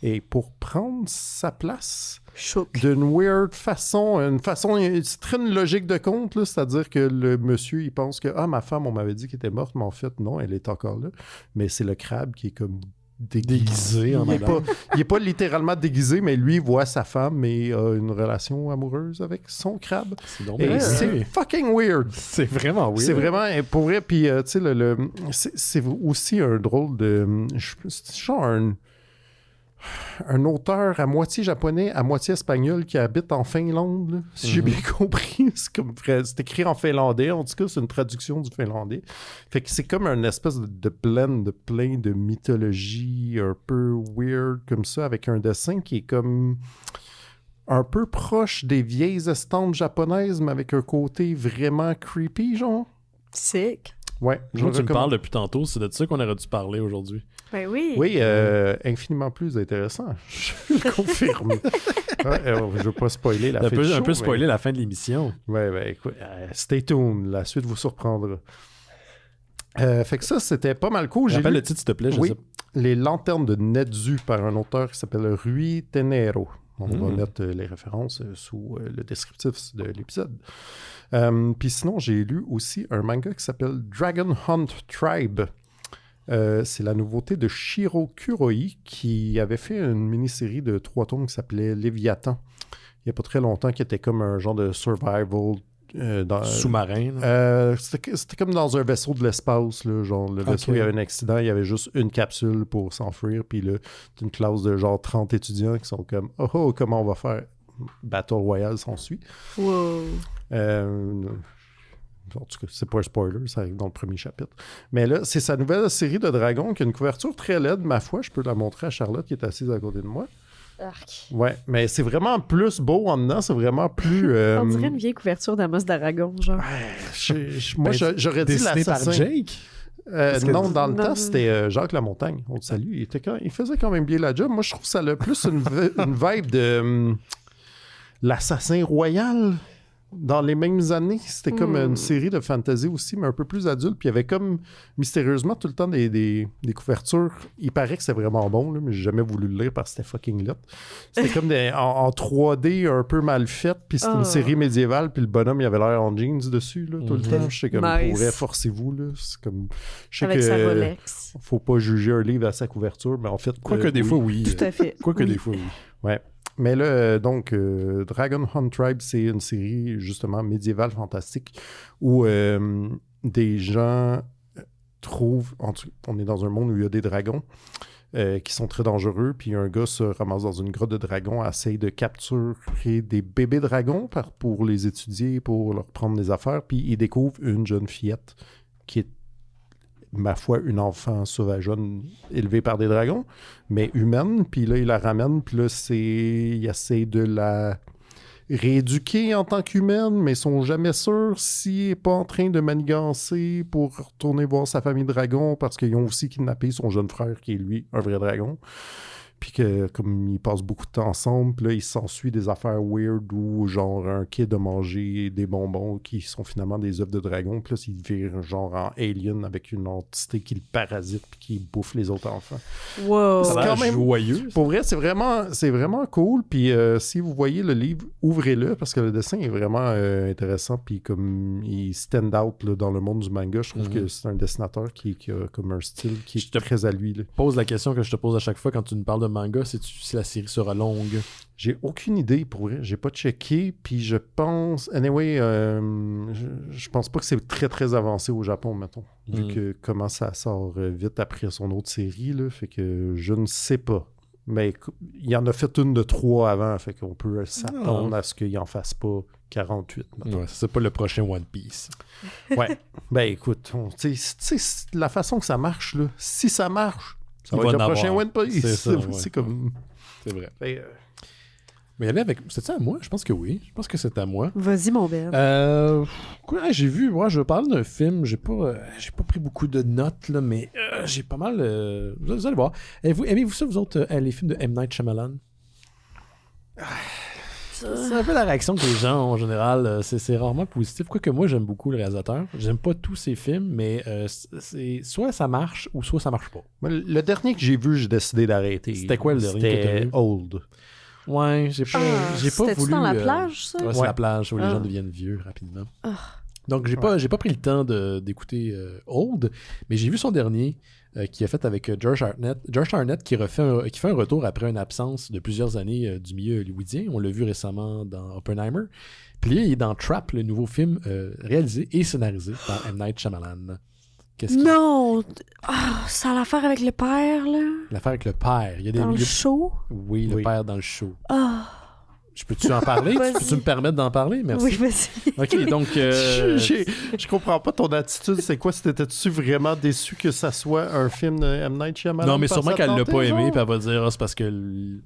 et pour prendre sa place Chouk. d'une weird façon. C'est très une logique de compte, là, c'est-à-dire que le monsieur, il pense que ma femme, on m'avait dit qu'elle était morte, mais en fait, non, elle est encore là. Mais c'est le crabe qui est comme Déguisé en il est madame. il est pas littéralement déguisé, mais lui, il voit sa femme et a une relation amoureuse avec son crabe. C'est donc Et bien c'est weird. fucking weird. C'est vraiment weird. C'est vraiment, et pour vrai, puis tu sais, c'est aussi un drôle de... C'est genre un auteur à moitié japonais, à moitié espagnol qui habite en Finlande, là, si j'ai bien compris. C'est écrit en finlandais, en tout cas, c'est une traduction du finlandais. Fait que c'est comme une espèce de blend de plein de mythologie un peu weird comme ça, avec un dessin qui est comme un peu proche des vieilles estampes japonaises, mais avec un côté vraiment creepy, genre. Sick. Ouais. je Genre, tu me recommande. parles depuis tantôt, c'est de ça qu'on aurait dû parler aujourd'hui. Ben oui. Oui, infiniment plus intéressant. Je le confirme. Ouais, je veux pas spoiler la Un fin peu, du un show, peu mais- spoiler la fin de l'émission. Ouais, ben écoute, stay tuned. La suite vous surprendra. Fait que ça, c'était pas mal cool. J'ai Rappelle lu le titre, s'il te plaît. Je Oui. sais. Les Lanternes de Nedzu par un auteur qui s'appelle Rui Tenero. On va mettre les références sous le descriptif de l'épisode. Puis sinon, j'ai lu aussi un manga qui s'appelle Dragon Hunt Tribe. C'est la nouveauté de Shiro Kuroi qui avait fait une mini-série de 3 tomes qui s'appelait Léviathan. Il n'y a pas très longtemps, qui était comme un genre de survival Sous-marin. là. c'était comme dans un vaisseau de l'espace, là, genre le vaisseau, Ok. il y avait un accident, il y avait juste une capsule pour s'enfuir, puis là, c'est une classe de genre 30 étudiants qui sont comme « Oh, comment on va faire? » Battle Royale s'ensuit. Wow. En tout cas, c'est pas un spoiler, ça arrive dans le premier chapitre. Mais là, c'est sa nouvelle série de dragons qui a une couverture très laide, ma foi. Je peux la montrer à Charlotte qui est assise à côté de moi. Arc. Ouais, mais c'est vraiment plus beau en dedans, c'est vraiment plus... On dirait une vieille couverture d'Amos d'Aragon, genre. moi, Ben, j'aurais dit Dessiné par l'assassin. Jake. Parce que non, dans le Non, temps, non. c'était Jacques Lamontagne. On le salue. Il faisait quand même bien la job. Moi, je trouve que ça a plus une vibe de l'assassin royal. Dans les mêmes années, c'était comme une série de fantasy aussi, mais un peu plus adulte. Puis il y avait comme mystérieusement tout le temps des couvertures. Il paraît que c'est vraiment bon, là, mais j'ai jamais voulu le lire parce que c'était fucking lit. C'était comme en 3D un peu mal fait. Puis c'était une série médiévale. Puis le bonhomme, il avait l'air en jeans dessus là, tout le temps. Je sais comme, Nice. pour vrai, forcez-vous. Là. C'est comme, je sais Avec que sa Rolex. faut pas juger un livre à sa couverture, mais en fait... Quoique des oui. fois, oui. Tout à fait. Quoique Oui. des fois, oui. Ouais. Mais là, donc, Dragon Hunt Tribe, c'est une série, justement, médiévale fantastique où des gens trouvent... On est dans un monde où il y a des dragons qui sont très dangereux, puis un gars se ramasse dans une grotte de dragons, essaye de capturer des bébés dragons pour les étudier, pour leur prendre des affaires, puis il découvre une jeune fillette qui est, ma foi, une enfant sauvageonne élevée par des dragons, mais humaine, puis là, il la ramène, puis là, il essaie de la rééduquer en tant qu'humaine, mais ils sont jamais sûrs s'il n'est pas en train de manigancer pour retourner voir sa famille dragon, parce qu'ils ont aussi kidnappé son jeune frère, qui est, lui, un vrai dragon. Puis que, comme ils passent beaucoup de temps ensemble, puis là, il s'ensuit des affaires weird où, genre, un kid a mangé des bonbons qui sont finalement des œufs de dragon. Puis là, il vire, genre, en alien avec une entité qui le parasite puis qui bouffe les autres enfants. Wow! Ça a quand l'air même joyeux. Pour vrai, c'est vraiment cool. Puis si vous voyez le livre, ouvrez-le parce que le dessin est vraiment intéressant. Puis comme il stand out là, dans le monde du manga, je trouve que c'est un dessinateur qui a comme un style qui est très à lui. Là. Pose la question que je te pose à chaque fois quand tu me parles de manga, c'est si la série sera longue. J'ai aucune idée pour vrai. J'ai pas checké. Puis je pense... Anyway, je pense pas que c'est très très avancé au Japon, mettons. Vu que comment ça sort vite après son autre série. Là, fait que je ne sais pas. Mais il en a fait une de 3 avant. Fait qu'on peut s'attendre à ce qu'il en fasse pas 48. Ouais, c'est pas le prochain One Piece. Ouais. Ben écoute, tu sais, la façon que ça marche, là, si ça marche, ça va être le prochain One Piece. C'est ça, ouais. C'est comme... C'est vrai. Ben, Mais y aller avec... C'est-tu à moi? Je pense que oui. Je pense que c'est à moi. Vas-y, mon Ben. Quoi, j'ai vu... Moi, je parle d'un film. J'ai pas pris beaucoup de notes, là, mais j'ai pas mal... Vous allez voir. Aimez-vous ça, vous autres, les films de M. Night Shyamalan? C'est un peu la réaction que les gens ont en général. C'est rarement positif. Quoique moi, j'aime beaucoup le réalisateur. J'aime pas tous ses films, mais c'est soit ça marche ou soit ça marche pas. Le dernier que j'ai vu, j'ai décidé d'arrêter. C'était quoi le dernier que t'as C'était vu? Old. Ouais, j'ai pas C'était-tu voulu... dans la plage, ça? Ouais, c'est la plage où les gens deviennent vieux rapidement. Donc, j'ai pas pris le temps d'écouter Old, mais j'ai vu son dernier qui a fait avec Josh Hartnett. Josh Hartnett qui fait un retour après une absence de plusieurs années du milieu hollywoodien. On l'a vu récemment dans Oppenheimer. Puis là, il est dans Trap, le nouveau film réalisé et scénarisé par M. Night Shyamalan. Non! Ça a l'affaire avec le père, là? L'affaire avec le père. Il y a Dans le show? Oui, le père dans le show. Ah! Je peux-tu en parler? Peux-tu me permettre d'en parler? Merci. Oui, vas-y. OK, donc... Je comprends pas ton attitude. C'est quoi? T'étais-tu vraiment déçu que ça soit un film de M. Night Shyamalan? Non, mais sûrement qu'elle l'a pas aimé, genre? puis elle va dire c'est parce que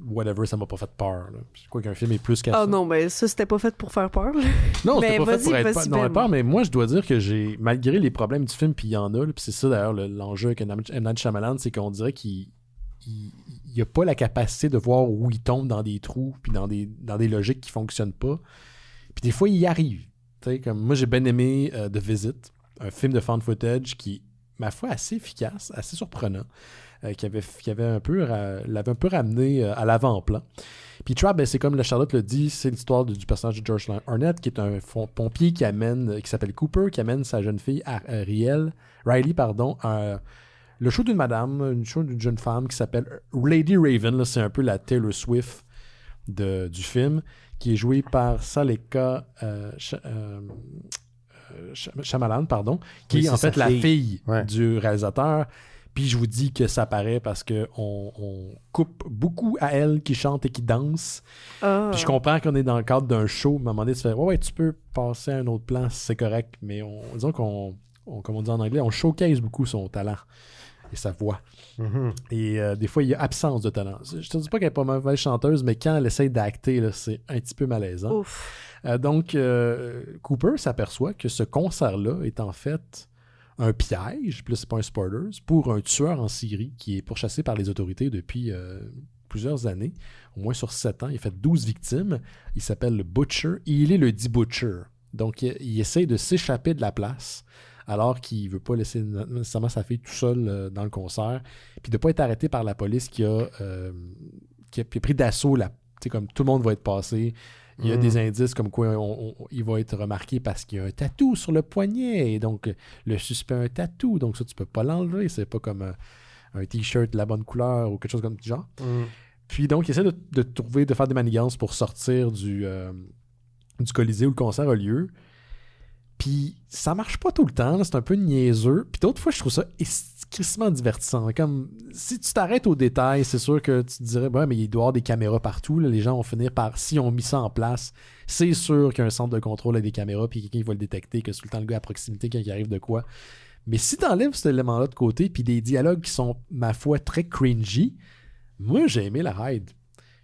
whatever, ça m'a pas fait peur. Là. Je crois qu'un film est plus qu'à ça. Ah non, mais ça, c'était pas fait pour faire peur. Là. Non, mais c'était pas fait pour être vas-y, non, peur, mais moi, je dois dire que malgré les problèmes du film, puis il y en a, puis c'est ça d'ailleurs l'enjeu avec M. Night Shyamalan, c'est qu'on dirait qu'il a pas la capacité de voir où il tombe dans des trous, puis dans des logiques qui fonctionnent pas. Puis des fois, il y arrive. T'sais, comme moi, j'ai bien aimé The Visit, un film de found footage qui est, ma foi, assez efficace, assez surprenant. Qui l'avait un peu ramené à l'avant-plan. Puis Trap, ben, c'est comme la Charlotte le dit, c'est l'histoire du personnage de George Arnett, qui est un pompier qui s'appelle Cooper, qui amène sa jeune fille Riley, le show d'une madame, d'une jeune femme qui s'appelle Lady Raven. Là, c'est un peu la Taylor Swift du film, qui est jouée par Saleka Shyamalan, qui est en fait la fille du réalisateur. Puis je vous dis que ça paraît parce qu'on coupe beaucoup à elle qui chante et qui danse. Puis je comprends qu'on est dans le cadre d'un show. À un moment donné, tu fais ouais, tu peux passer à un autre plan, c'est correct. Mais disons qu'on, comme on dit en anglais, on showcase beaucoup son talent et sa voix. Mm-hmm. Et des fois, il y a absence de talent. Je te dis pas qu'elle n'est pas mauvaise chanteuse, mais quand elle essaie d'acter, là, c'est un petit peu malaisant. Donc, Cooper s'aperçoit que ce concert-là est en fait un piège, puis là, c'est pas un spoiler, pour un tueur en Syrie qui est pourchassé par les autorités depuis plusieurs années, au moins sur 7 ans. Il a fait 12 victimes. Il s'appelle le Butcher et il est le dit Butcher. Donc, il essaie de s'échapper de la place alors qu'il ne veut pas laisser nécessairement sa fille tout seul dans le concert, puis de ne pas être arrêté par la police qui a pris d'assaut. Comme tout le monde va être passé. Il y a des indices comme quoi il va être remarqué parce qu'il y a un tatou sur le poignet. Et donc, le suspect a un tatou. Donc, ça, tu peux pas l'enlever. C'est pas comme un T-shirt de la bonne couleur ou quelque chose comme ce genre. Puis donc, il essaie de faire des manigances pour sortir du Colisée où le concert a lieu. Puis ça marche pas tout le temps, là, c'est un peu niaiseux. Puis d'autres fois, je trouve ça extrêmement divertissant. Comme, si tu t'arrêtes aux détails, c'est sûr que tu te dirais, ouais, mais il doit y avoir des caméras partout. Là, les gens vont finir par, si on mis ça en place, c'est sûr qu'il y a un centre de contrôle avec des caméras, puis quelqu'un va le détecter, que c'est tout le temps le gars à proximité quand il arrive de quoi. Mais si t'enlèves cet élément-là de côté, puis des dialogues qui sont, ma foi, très cringy, moi, j'ai aimé la ride.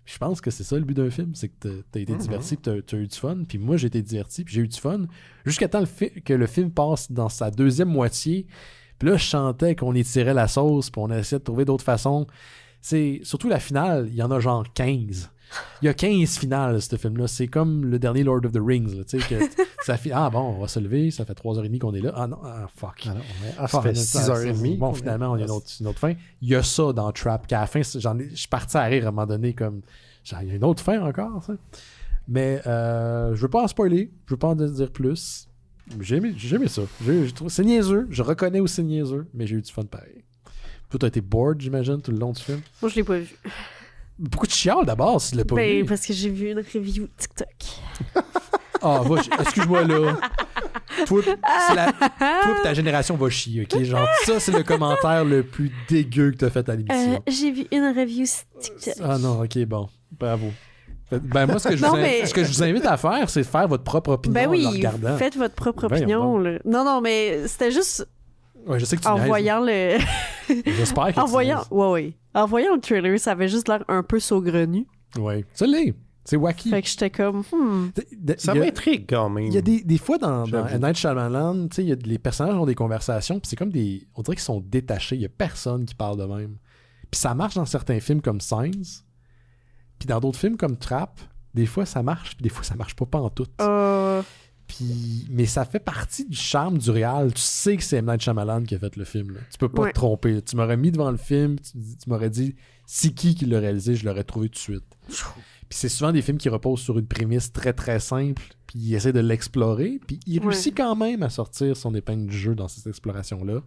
Je pense que c'est ça le but d'un film, c'est que t'as été diverti, puis t'as eu du fun. Puis moi, j'ai été diverti, puis j'ai eu du fun. Jusqu'à temps que le film passe dans sa deuxième moitié. Puis là, je chantais qu'on étirait la sauce, puis on essayait de trouver d'autres façons. C'est surtout la finale, il y en a genre 15. Il y a 15 finales, ce film-là. C'est comme le dernier Lord of the Rings. Là, que ça fait, ah bon, on va se lever, ça fait 3h30 qu'on est là. Ah non, fuck. Ça fait 6h30. Bon, finalement, on a une autre fin. Il y a ça dans Trap, qu'à la fin, je suis parti à rire à un moment donné, comme, il y a une autre fin encore, ça. Mais je veux pas en spoiler, je veux pas en dire plus. J'ai aimé ça. C'est niaiseux, je reconnais aussi niaiseux, mais j'ai eu du fun pareil. Toi, t'as été bored, j'imagine, tout le long du film? Moi, je l'ai pas vu. Pourquoi tu chiales d'abord si tu l'as pas vu? Parce que j'ai vu une review TikTok. Ah, excuse-moi là. Toi pis ta génération va chier, ok? Genre, ça, c'est le commentaire le plus dégueu que t'as fait à l'émission. J'ai vu une review TikTok. Ah non, ok, bon. Bravo. Ben moi, ce que je vous invite à faire, c'est de faire votre propre opinion en le regardant. Faites votre propre opinion. Là. Non, mais c'était juste... Ouais, je sais que tu en niaises, voyant le... J'espère que en voyant le trailer, ça avait juste l'air un peu saugrenu. Ouais, ça l'est. C'est wacky. Fait que j'étais comme... Ça m'intrigue quand même. Il y a des fois dans A Night Shyamalan, tu sais, les personnages ont des conversations, puis c'est comme des... On dirait qu'ils sont détachés. Il y a personne qui parle de même. Puis ça marche dans certains films comme Signs, puis dans d'autres films comme Trap, des fois ça marche, puis des fois ça marche pas en tout. Mais ça fait partie du charme du réal. Tu sais que c'est M. Night Shyamalan qui a fait le film. Là. Tu peux pas te tromper. Tu m'aurais mis devant le film, tu m'aurais dit c'est qui l'a réalisé, je l'aurais trouvé tout de suite. Puis c'est souvent des films qui reposent sur une prémisse très très simple, puis il essaie de l'explorer, puis il réussit quand même à sortir son épingle du jeu dans cette exploration-là.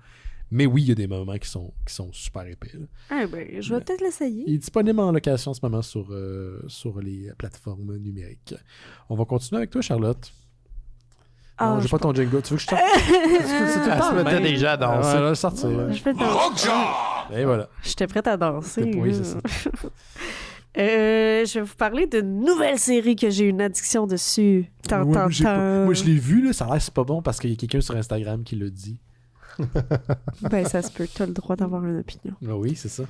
Mais oui, il y a des moments qui sont super épais. Je vais peut-être l'essayer. Il est disponible en location en ce moment sur les plateformes numériques. On va continuer avec toi, Charlotte. Non, j'ai pas ton jingle. Tu veux que je sorte? Elle se mettait déjà à danser. Elle va le sortir. Je vais danser. Et voilà. J'étais prête à danser. Oui, c'est ça. Je vais vous parler d'une nouvelle série que j'ai une addiction dessus. Moi, je l'ai vu, là, ça a l'air c'est pas bon parce qu'il y a quelqu'un sur Instagram qui l'a dit. Ça se peut. Tu as le droit d'avoir une opinion. Ah oui, c'est ça.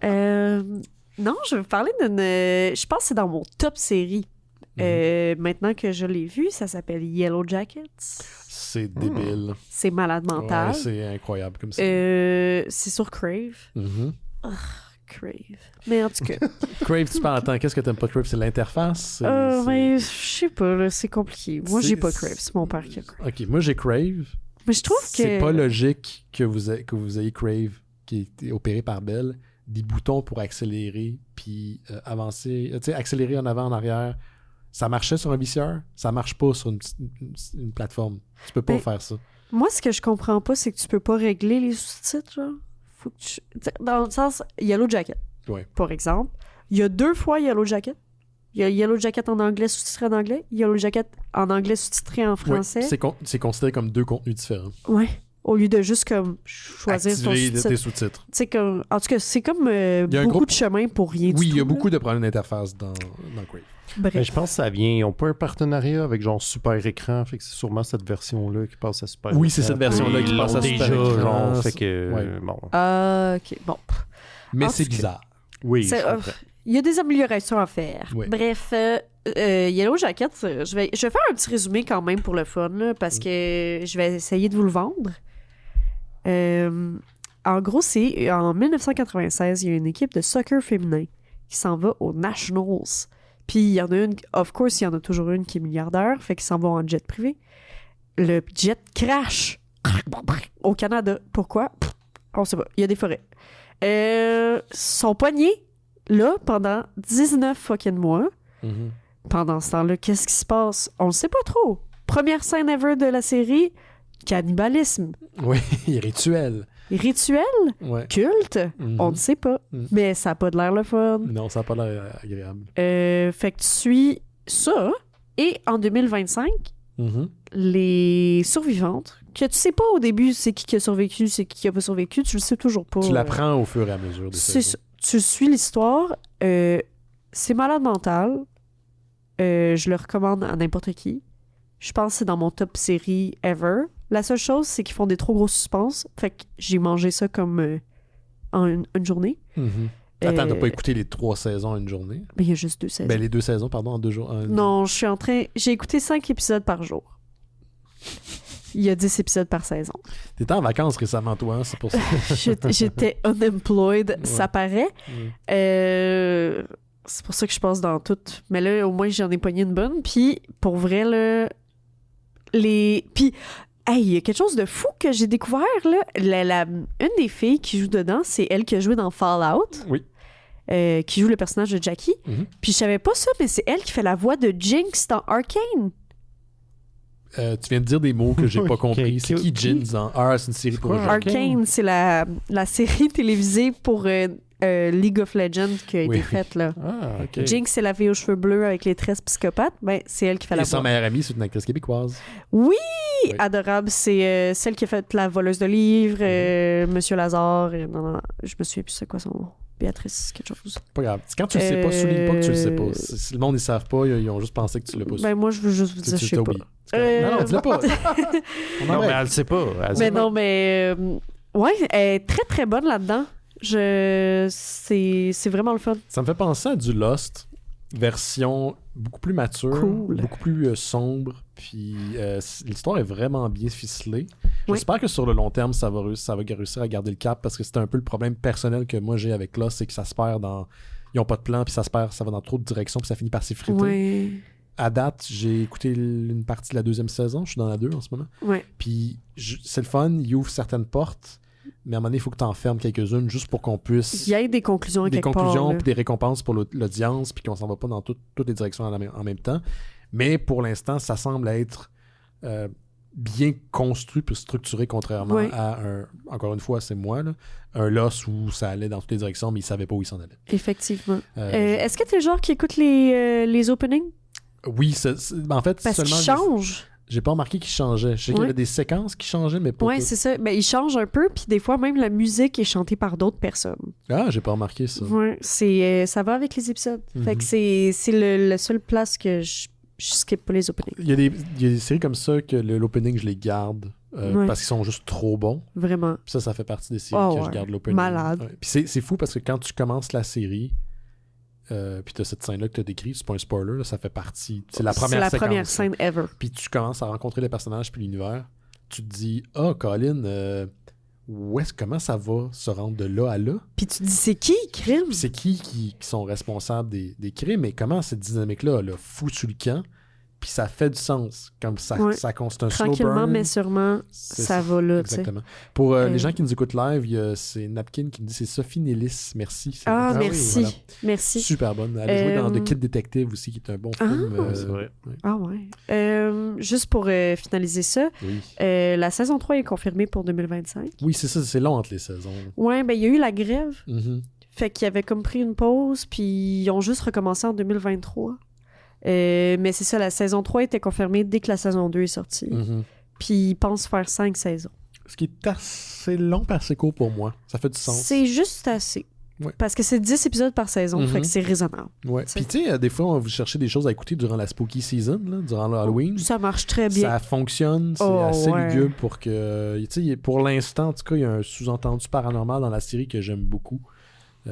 Non, je vais vous parler d'une... je pense que c'est dans mon top série. Maintenant que je l'ai vu, ça s'appelle Yellow Jackets. C'est débile. C'est malade mental. Ouais, c'est incroyable comme ça. C'est sur Crave. Crave. Mais en tout cas... Crave, tu parles, attends, qu'est-ce que t'aimes pas de Crave? C'est l'interface? Mais je sais pas, là, c'est compliqué. Moi, j'ai pas Crave, c'est mon père qui a Crave. Ok, moi j'ai Crave. Mais je trouve que... C'est pas logique que vous ayez Crave, qui est opéré par Bell, des boutons pour accélérer, puis avancer, tu sais, accélérer en avant, en arrière. Ça marchait sur un visseur, ça marche pas sur une plateforme. Tu peux pas faire ça. Moi, ce que je comprends pas, c'est que tu peux pas régler les sous-titres, genre. Faut que tu... Dans le sens, Yellow Jacket, par exemple. Il y a 2 fois Yellow Jacket. Il y a Yellow Jacket en anglais sous-titré en anglais, Yellow Jacket en anglais sous-titré en français. C'est considéré comme 2 contenus différents. Ouais. Au lieu de juste comme choisir activer son tes sous-titres. Comme, en tout cas, c'est comme beaucoup de chemin pour rien du tout. Oui, il y a beaucoup de problèmes d'interface dans Crave. Bref. Mais je pense que ça vient. Ils n'ont pas un partenariat avec genre Super Écran. Fait que c'est sûrement cette version-là qui passe à Super Écran. Oui, c'est cette version-là qui passe à Super Écran. Genre, fait que. Bon. Ok, bon. Mais c'est bizarre. Oui. Il y a des améliorations à faire. Oui. Bref, Yellow Jacket, je vais faire un petit résumé quand même pour le fun, là, parce que je vais essayer de vous le vendre. En gros, c'est en 1996, il y a une équipe de soccer féminin qui s'en va aux Nationals. Puis il y en a une, of course, il y en a toujours une qui est milliardaire, fait qu'ils s'en vont en jet privé. Le jet crash au Canada. Pourquoi? On sait pas. Il y a des forêts. Sont poignés là pendant 19 fucking mois. Pendant ce temps-là, qu'est-ce qui se passe? On le sait pas trop. Première scène ever de la série, cannibalisme. Oui, rituel. Rituel? Ouais. Culte? Mhm. On ne sait pas. Mhm. Mais ça n'a pas de l'air le fun. Non, ça n'a pas l'air agréable. Fait que tu suis ça. Et en 2025, Mhm. les survivantes, que tu sais pas au début c'est qui a survécu, c'est qui a pas survécu, tu le sais toujours pas. Tu l'apprends au fur et à mesure des C'est saisons. ça. Tu suis l'histoire. C'est malade mental. Je le recommande à n'importe qui. Je pense que c'est dans mon top série ever. La seule chose, c'est qu'ils font des trop gros suspens. Fait que j'ai mangé ça comme en une journée. Mhm. Attends, t'as pas écouté les 3 saisons en une journée? Mais il y a juste 2 saisons. Ben, les 2 saisons, pardon, en 2 jours. Non, je suis en train... J'ai écouté 5 épisodes par jour. Il y a 10 épisodes par saison. T'étais en vacances récemment, toi, hein, c'est pour ça. J'étais unemployed, Ouais. ça paraît. C'est pour ça que je passe dans tout. Mais là, au moins, j'en ai pogné une bonne. Puis, pour vrai, là, Puis, hey, il y a quelque chose de fou que j'ai découvert, là. Une des filles qui joue dedans, c'est elle qui a joué dans Fallout. Oui. Qui joue le personnage de Jackie. Mhm. Puis, je savais pas ça, mais c'est elle qui fait la voix de Jinx dans Arcane. Tu viens de dire des mots que j'ai pas Ok, compris. C'est qui qui? Jins en c'est une série pour quoi, jeunes. Arcane, c'est la série télévisée pour League of Legends qui a Oui. été faite, là. Ah, OK. Jinx, c'est la fille aux cheveux bleus avec les tresses psychopathes. Ben, c'est elle qui fait la Et son voix. meilleur ami, c'est une actrice québécoise. Oui! Oui. Adorable. C'est celle qui a fait la voleuse de livres, Monsieur Lazare. Non, je me souviens plus c'est quoi son nom. Béatrice, quelque chose. Pas grave. Quand tu le sais pas, souligne pas que tu le sais pas. Si le monde, ils savent pas, ils ont juste pensé que tu l'as pas su. Ben, moi, je veux juste vous dire, je sais t'as pas. oublié. C'est correct. Non, dis-le pas. On Non, en mais règle. elle le sait pas. Elle sait Mais pas. non, mais... ouais, elle est très, très bonne là-dedans. C'est vraiment le fun. Ça me fait penser à du Lost, version beaucoup plus mature, Cool. beaucoup plus sombre, puis l'histoire est vraiment bien ficelée. Oui. J'espère que sur le long terme, ça va réussir à garder le cap, parce que c'est un peu le problème personnel que moi j'ai avec Lost, c'est que ça se perd dans... Ils ont pas de plan, puis ça se perd, ça va dans trop de directions, puis ça finit par s'effriter. Ouais. À date, j'ai écouté une partie de la 2e saison, je suis dans la 2 en ce moment, Ouais. puis c'est le fun, il ouvre certaines portes, mais à un moment donné, il faut que tu en fermes quelques-unes juste pour qu'on puisse... Il y a des conclusions des quelque conclusions part. là. puis des récompenses pour l'audience, puis qu'on s'en va pas dans toutes les directions en même temps. Mais pour l'instant, ça semble être bien construit puis structuré, contrairement Ouais. à encore une fois, c'est moi, là, un Lost où ça allait dans toutes les directions, mais il savait pas où il s'en allait. Effectivement. Euh, Est-ce que t'es le genre qui écoute les openings? Oui, en fait, Parce qu'ils seulement... changent. J'ai pas remarqué qu'il changeait. Je sais qu'il y Ouais. avait des séquences qui changeaient, mais pas Ouais, toutes. c'est ça. Ben, ils changent un peu, puis des fois, même la musique est chantée par d'autres personnes. Ah, j'ai pas remarqué ça. Ouais, ça va avec les épisodes. Fait Mhm. que c'est le seul place que je skip pas les openings. Il y a des séries comme ça que l'opening, je les garde Ouais. parce qu'ils sont juste trop bons. Vraiment. Puis ça fait partie des séries Oh, que ouais. je garde l'opening. Malade. Ouais. Puis c'est fou parce que quand tu commences la série, puis t'as cette scène-là que t'as décrite, c'est pas un spoiler, là, ça fait partie. C'est la première séquence. première scène ever. Puis tu commences à rencontrer les personnages puis l'univers. Tu te dis, ah, Colin, comment ça va se rendre de là à là? Puis tu te dis, c'est qui, crime? Puis c'est qui sont responsables des crimes? Et comment cette dynamique-là a foutu le camp? Puis ça fait du sens. Comme ça, Ouais. c'est un slow Tranquillement, burn. mais sûrement, ça va là, tu sais. Exactement. Pour les gens qui nous écoutent live, c'est Napkin qui me dit c'est Sophie Nellis. Merci. C'est- Ah, Ah oui, merci. voilà. Merci. Super bonne. Elle a joué dans Euh, The Kid Detective aussi, qui est un bon Ah. film. Ouais, c'est vrai. ouais. Ah ouais. Juste pour finaliser ça, Oui. la saison 3 est confirmée pour 2025. Oui, c'est ça, c'est long entre les saisons. Ouais, ben il y a eu la grève. Mhm. Fait qu'ils avaient comme pris une pause, puis ils ont juste recommencé en 2023. Mais c'est ça, la saison 3 était confirmée dès que la saison 2 est sortie. Mhm. Puis ils pensent faire 5 saisons. Ce qui est assez long par assez court pour moi. Ça fait du sens. C'est juste assez. Ouais. Parce que c'est 10 épisodes par saison, Mhm. fait que c'est raisonnable. Ouais. Puis tu sais, des fois, vous cherchez des choses à écouter durant la spooky season, là, durant le Halloween. Ça marche très bien. Ça fonctionne, c'est Oh, assez ouais. lugubre pour que... Tu sais, pour l'instant, en tout cas, il y a un sous-entendu paranormal dans la série que j'aime beaucoup.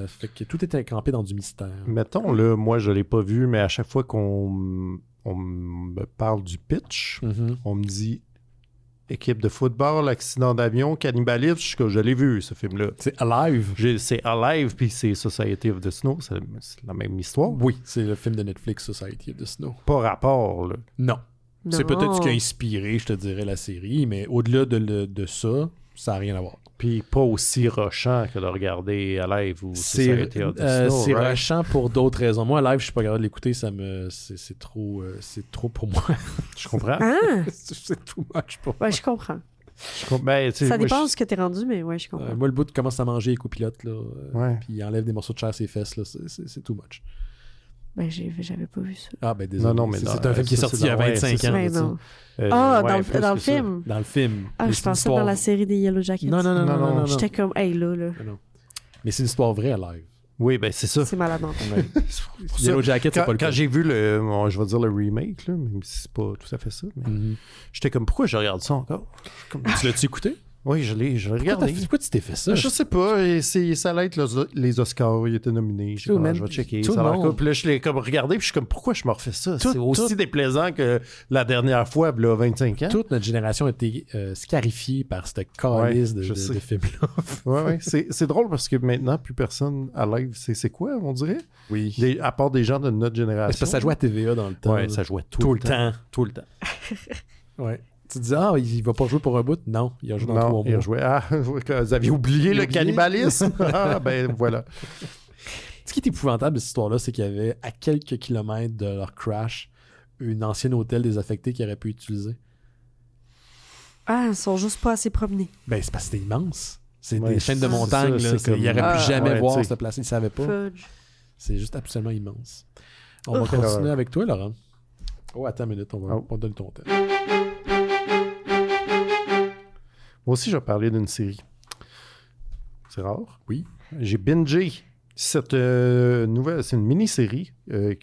Fait que tout est campé dans du mystère. Mettons, là, moi, je l'ai pas vu, mais à chaque fois qu'on me parle du pitch, Mhm. on me dit équipe de football, accident d'avion, cannibalisme. Je l'ai vu, ce film-là. C'est Alive. C'est Alive, puis c'est Society of the Snow. C'est la même histoire. Oui, c'est le film de Netflix, Society of the Snow. Pas rapport, là. Non. Non. C'est peut-être ce qui a inspiré, je te dirais, la série, mais au-delà de ça, ça n'a rien à voir. Puis pas aussi rochant que de regarder Alive ou C'est Society of the Snow, c'est right? rushant pour d'autres raisons. Moi, Live, je suis pas capable de l'écouter, c'est trop pour moi. Je comprends. Ah! c'est too much pour moi. Ouais, je comprends. Ben, tu sais, Ça moi, dépend de ce que t'es rendu, mais ouais, je comprends. Moi, le bout de commence à manger les copilotes, là, Ouais. puis il enlève des morceaux de chair à ses fesses, là, c'est too much. Ben, j'avais pas vu ça. Ah, ben désolé. Non, mais non, c'est un film qui est ça, sorti c'est il y a dans- ouais, 25 c'est ans. Ben là, ça. non. Ah, plus dans le que ça. film. Dans le film. Ah, Mais je c'est une pensais histoire- dans la série des Yellow Jackets. Non, non, non, non, non, non. J'étais comme, hey, là. Non. Mais c'est une histoire vraie à live. Oui, ben c'est ça. C'est malade mental. Ouais. Pour ça, Yellow Jacket, c'est Quand, pas le quand cas. j'ai vu je vais dire le remake, là, même si c'est pas tout à fait ça, mais Mhm. j'étais comme, pourquoi je regarde ça encore? Comme- Tu l'as-tu écouté? Oui, je l'ai regardé. Pourquoi tu t'es fait ça? Je sais pas, et ça allait être les Oscars, il était nominé. Je sais Tout pas, le je vais checker. tout Ça a le l'air monde. cool. Puis là, je l'ai comme regardé, puis je suis comme, pourquoi je me refais ça? Tout- C'est aussi déplaisant que la dernière fois, là, 25 ans. Toute notre génération a été scarifiée par cette calice Ouais, je sais. de film-là. Ouais. C'est drôle parce que maintenant, plus personne à live, c'est quoi, on dirait? Oui. À part des gens de notre génération. C'est parce que ça jouait à TVA dans le temps. Ouais, là. ça jouait Tout le temps. Tout le temps. Ouais. Tu te dis, il va pas jouer pour un bout? Non, il a joué dans 3 Non, mois. il jouait. Ah, vous aviez oublié le oublié. cannibalisme? Ah, ben voilà. Ce qui est épouvantable de cette histoire-là, c'est qu'il y avait à quelques kilomètres de leur crash une ancienne hôtel désaffecté qu'ils auraient pu utiliser. Ah, ils sont juste pas assez promenés. Ben, c'est parce que c'était immense. C'est Ouais, des chaînes de c'est montagne. ça, Là. c'est comme- Ils auraient Ah, pu jamais ouais, voir tu sais. cette place. Ils ne savaient pas. Fudge. C'est juste absolument immense. On va Ouf. continuer avec toi, Laurent. Oh, attends une minute. On Oh. donne ton temps. Moi aussi, je vais parler d'une série. C'est rare. Oui. J'ai bingé cette nouvelle. C'est une mini-série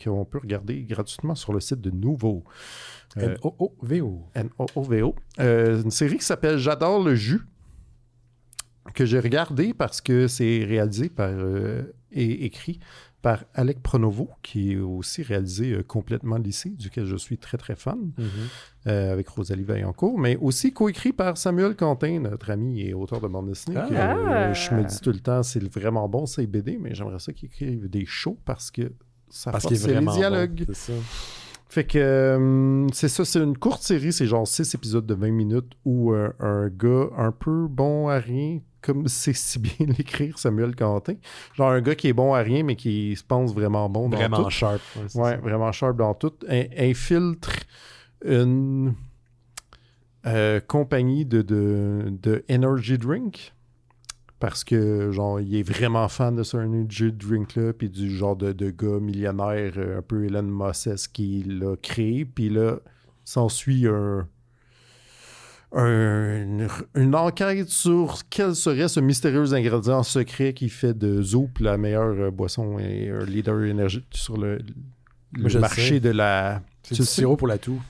qu'on peut regarder gratuitement sur le site de Nouveau. N-O-O-V-O. N-O-O-V-O. Une série qui s'appelle J'adore le jus, que j'ai regardé parce que c'est réalisé par et écrit par Alec Pronovo, qui est aussi réalisé Complètement lycée, duquel je suis très très fan, avec Rosalie Vaillancourt, mais aussi coécrit par Samuel Quentin, notre ami et auteur de bande dessinée. Ah. Que, je me dis tout le temps, c'est vraiment bon, c'est BD, mais j'aimerais ça qu'il écrive des shows parce que ça Parce qu'il est force les vraiment dialogues. bon, c'est ça. Fait que c'est ça, c'est une courte série, c'est genre 6 épisodes de 20 minutes où un gars un peu bon à rien, comme c'est si bien l'écrire Samuel Quentin, genre un gars qui est bon à rien mais qui se pense vraiment bon dans Vraiment tout. sharp. C'est Ouais, ça. vraiment sharp dans tout. Infiltre une compagnie de energy drink parce que genre il est vraiment fan de ce energy drink là puis du genre de gars millionnaire un peu Elon Musk qui l'a créé puis là s'ensuit une enquête sur quel serait ce mystérieux ingrédient secret qui fait de Zoop la meilleure boisson et un leader énergie sur le Moi, je le marché sais. de la... C'est Tu du sais? sirop pour la toux.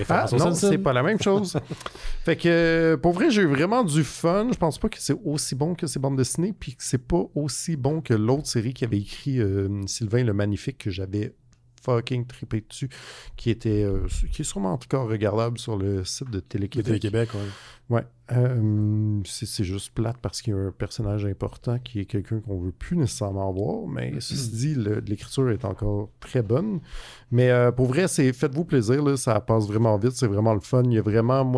Ah non, c'est pas la même chose. Fait que pour vrai, j'ai eu vraiment du fun. Je pense pas que c'est aussi bon que ces bandes dessinées, puis que c'est pas aussi bon que l'autre série qu'avait écrit Sylvain le Magnifique, que j'avais fucking trippé dessus, qui est sûrement en tout cas regardable sur le site de Télé-Québec. Télé-Québec, ouais. Ouais. C'est juste plate parce qu'il y a un personnage important qui est quelqu'un qu'on veut plus nécessairement voir, mais ceci dit, l'écriture est encore très bonne. Mais pour vrai, faites-vous plaisir, là, ça passe vraiment vite, c'est vraiment le fun. Il y a vraiment,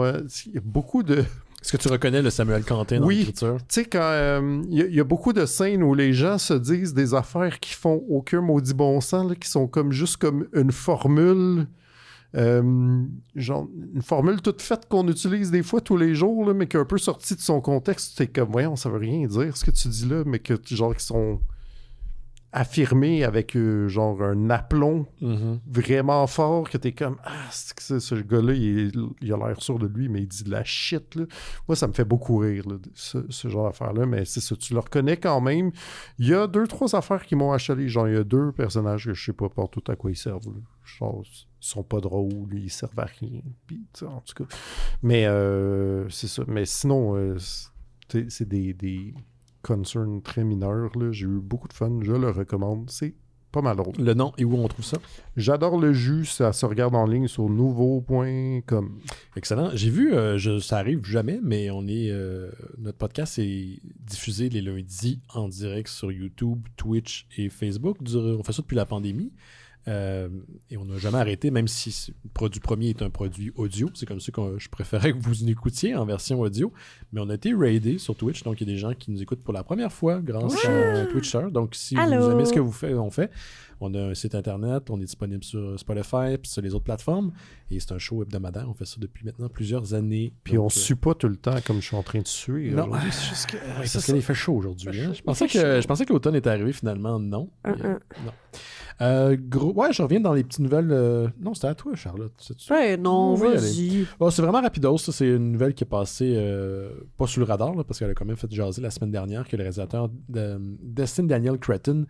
il y a beaucoup de... Est-ce que tu reconnais le Samuel Quentin dans Oui. l'écriture? Tu sais, quand il y a beaucoup de scènes où les gens se disent des affaires qui font aucun maudit bon sens, là, qui sont comme juste comme une formule... genre une formule toute faite qu'on utilise des fois tous les jours, là, mais qui est un peu sortie de son contexte. T'es comme, voyons, ça veut rien dire ce que tu dis là, mais que genre qui sont affirmés avec genre un aplomb vraiment fort, que t'es comme, ce gars-là, il a l'air sûr de lui, mais il dit de la shit, là. Moi, ça me fait beaucoup rire, là, ce genre d'affaires-là, mais c'est ça, tu le reconnais quand même. Il y a 2-3 affaires qui m'ont achalé, genre, il y a 2 personnages que je sais pas tout à quoi ils servent, là. Genre, ils sont pas drôles, ils servent à rien, puis, en tout cas. Mais, c'est ça. Mais sinon, c'est des concerns très mineurs, là. J'ai eu beaucoup de fun, je le recommande, c'est pas mal drôle. Le nom et où on trouve ça? J'adore le jus, ça se regarde en ligne sur nouveau.com. Excellent. J'ai vu, ça arrive jamais, mais notre podcast est diffusé les lundis en direct sur YouTube, Twitch et Facebook. On fait ça depuis la pandémie. Et on n'a jamais arrêté, même si le produit premier est un produit audio. C'est comme ça que je préférais que vous écoutiez en version audio. Mais on a été raidés sur Twitch, donc il y a des gens qui nous écoutent pour la première fois grâce à Twitcher. Donc si vous aimez ce que on fait, on a un site internet, on est disponible sur Spotify et sur les autres plateformes. Et c'est un show hebdomadaire. On fait ça depuis maintenant plusieurs années. Puis donc, on sue pas tout le temps comme je suis en train de suer. Non, c'est juste que... parce qu'il fait chaud aujourd'hui. Hein? Je pensais que l'automne était arrivé, finalement, non. Non. Je reviens dans les petites nouvelles. Non, c'était à toi, Charlotte. Non, vas-y. C'est vraiment rapidos. Ça. C'est une nouvelle qui est passée pas sous le radar, là, parce qu'elle a quand même fait jaser la semaine dernière que le réalisateur Destin Daniel Cretton.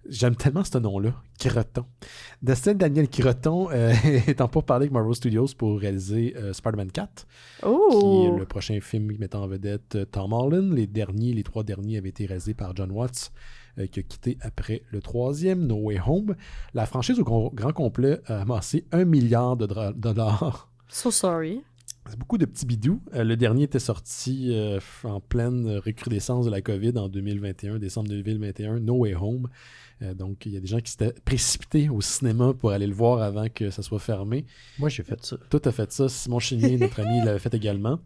J'aime tellement ce nom-là, Creton. Destin Daniel Creton est en pourparlers avec Marvel Studios pour réaliser Spider-Man 4, qui est le prochain film mettant en vedette Tom Holland. Les 3 derniers avaient été réalisés par John Watts, qui a quitté après le 3e, No Way Home. La franchise au grand complet a amassé $1 milliard de dollars. So sorry. C'est beaucoup de petits bidous. Le dernier était sorti en pleine recrudescence de la COVID en 2021, décembre 2021, No Way Home. Donc, il y a des gens qui s'étaient précipités au cinéma pour aller le voir avant que ça soit fermé. Moi, j'ai fait ça. Tout a fait ça. Simon Chigny, notre ami, l'avait fait également.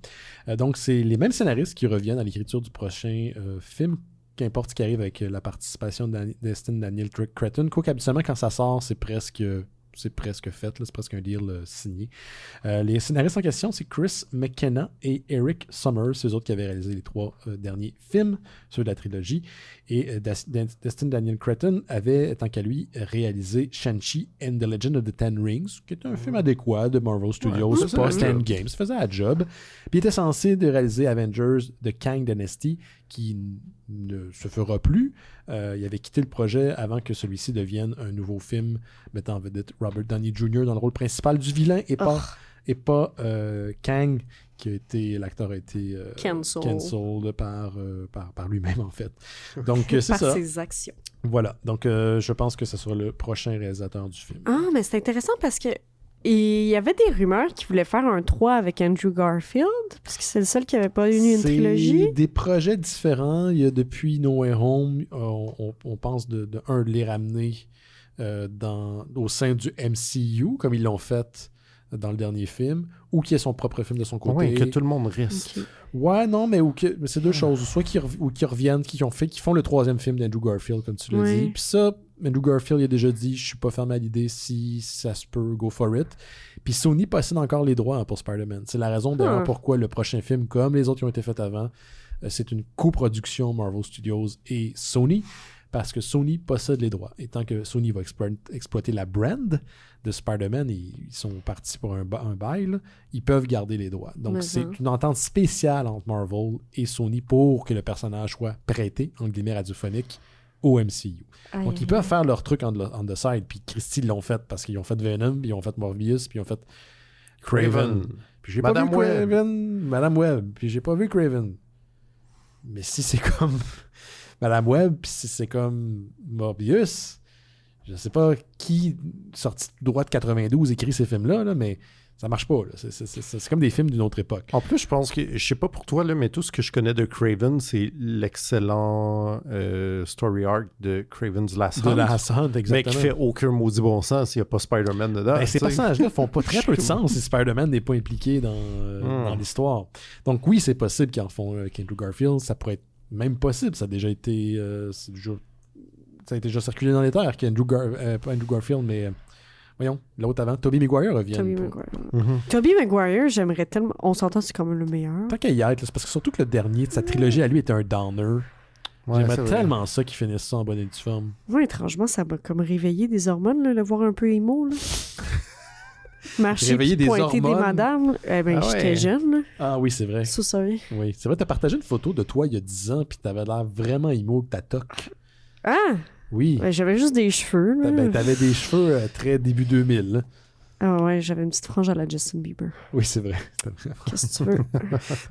Donc, c'est les mêmes scénaristes qui reviennent à l'écriture du prochain film, qu'importe ce qui arrive avec la participation de Destin Daniel Cretton. Quoique, habituellement, quand ça sort, c'est presque fait, là, c'est presque un deal signé. Les scénaristes en question, c'est Chris McKenna et Eric Summers, c'est eux autres qui avaient réalisé les 3 derniers films sur la trilogie. Et Destin Daniel Cretton avait, tant qu'à lui, réalisé Shang-Chi and the Legend of the Ten Rings, qui est un film adéquat de Marvel Studios, post-Endgame. Ça faisait la job. Puis il était censé de réaliser Avengers The Kang Dynasty, qui ne se fera plus. Il avait quitté le projet avant que celui-ci devienne un nouveau film mettant en vedette Robert Downey Jr. dans le rôle principal du vilain et pas Kang, l'acteur a été cancelled par lui-même, en fait. Donc, c'est ça. Par ses actions. Voilà. Donc, je pense que ce sera le prochain réalisateur du film. Ah, mais c'est intéressant parce que il y avait des rumeurs qui voulaient faire un 3 avec Andrew Garfield, parce que c'est le seul qui n'avait pas eu une trilogie. C'est des projets différents. Il y a depuis No Way Home, on pense de les ramener au sein du MCU, comme ils l'ont fait dans le dernier film, ou qu'il y ait son propre film de son côté. Oui, que tout le monde reste. Okay. Ouais, non, mais c'est deux choses. Soit qu'ils reviennent, qu'ils font le 3e film d'Andrew Garfield, comme tu l'as dit. Puis ça, Andrew Garfield il a déjà dit, je suis pas fermé à l'idée, si ça se peut, go for it. Puis Sony possède encore les droits pour Spider-Man. C'est la raison d'ailleurs pourquoi le prochain film, comme les autres qui ont été faits avant, c'est une coproduction Marvel Studios et Sony, parce que Sony possède les droits. Et tant que Sony va exploiter la brand de Spider-Man, ils sont partis pour un bail, là, ils peuvent garder les droits. Donc, c'est une entente spéciale entre Marvel et Sony pour que le personnage soit prêté, en guillemets radiophonique, au MCU. Donc, ils peuvent faire leur truc on the side. Puis Christy l'ont fait parce qu'ils ont fait Venom, puis ils ont fait Morbius, puis ils ont fait Kraven. Puis j'ai pas vu Kraven. Madame Web. Puis j'ai pas vu Kraven. Mais si c'est comme Madame Web, puis si c'est comme Morbius, je sais pas qui, sorti de droit de 92, écrit ces films-là, là, mais ça marche pas. Là. C'est comme des films d'une autre époque. En plus, je pense que, je sais pas pour toi, là, mais tout ce que je connais de Kraven, c'est l'excellent story arc de Kraven's Last Hunt. De Last Hunt, exactement. Mais qui fait aucun maudit bon sens s'il n'y a pas Spider-Man dedans. Ben, ces personnages-là font pas très peu de sens si Spider-Man n'est pas impliqué dans l'histoire. Donc oui, c'est possible qu'ils en font avec Andrew Garfield. Ça pourrait être même possible. Ça a déjà été... ça a été déjà circulé dans les terres qu'Andrew pas Andrew Garfield, mais... Voyons, l'autre avant, Tobey Maguire revient. Tobey Maguire, j'aimerais tellement... On s'entend, c'est quand même le meilleur. Tant qu'à y être, c'est parce que surtout que le dernier de sa trilogie à lui était un downer. Ouais, j'aimerais tellement ça qu'il finisse ça en bonne et due forme. Moi, étrangement, ça m'a comme réveillé des hormones, là, le voir un peu émo. Là. Marcher puis pointer des madames. J'étais jeune. Là. Ah oui, c'est vrai. So sorry. Oui, c'est vrai, t'as partagé une photo de toi il y a 10 ans puis t'avais l'air vraiment émo avec ta toque. Ah! Oui. J'avais juste des cheveux. Là. T'avais des cheveux très début 2000. Là. Ah ouais, j'avais une petite frange à la Justin Bieber. Oui, c'est vrai. Qu'est-ce que tu veux?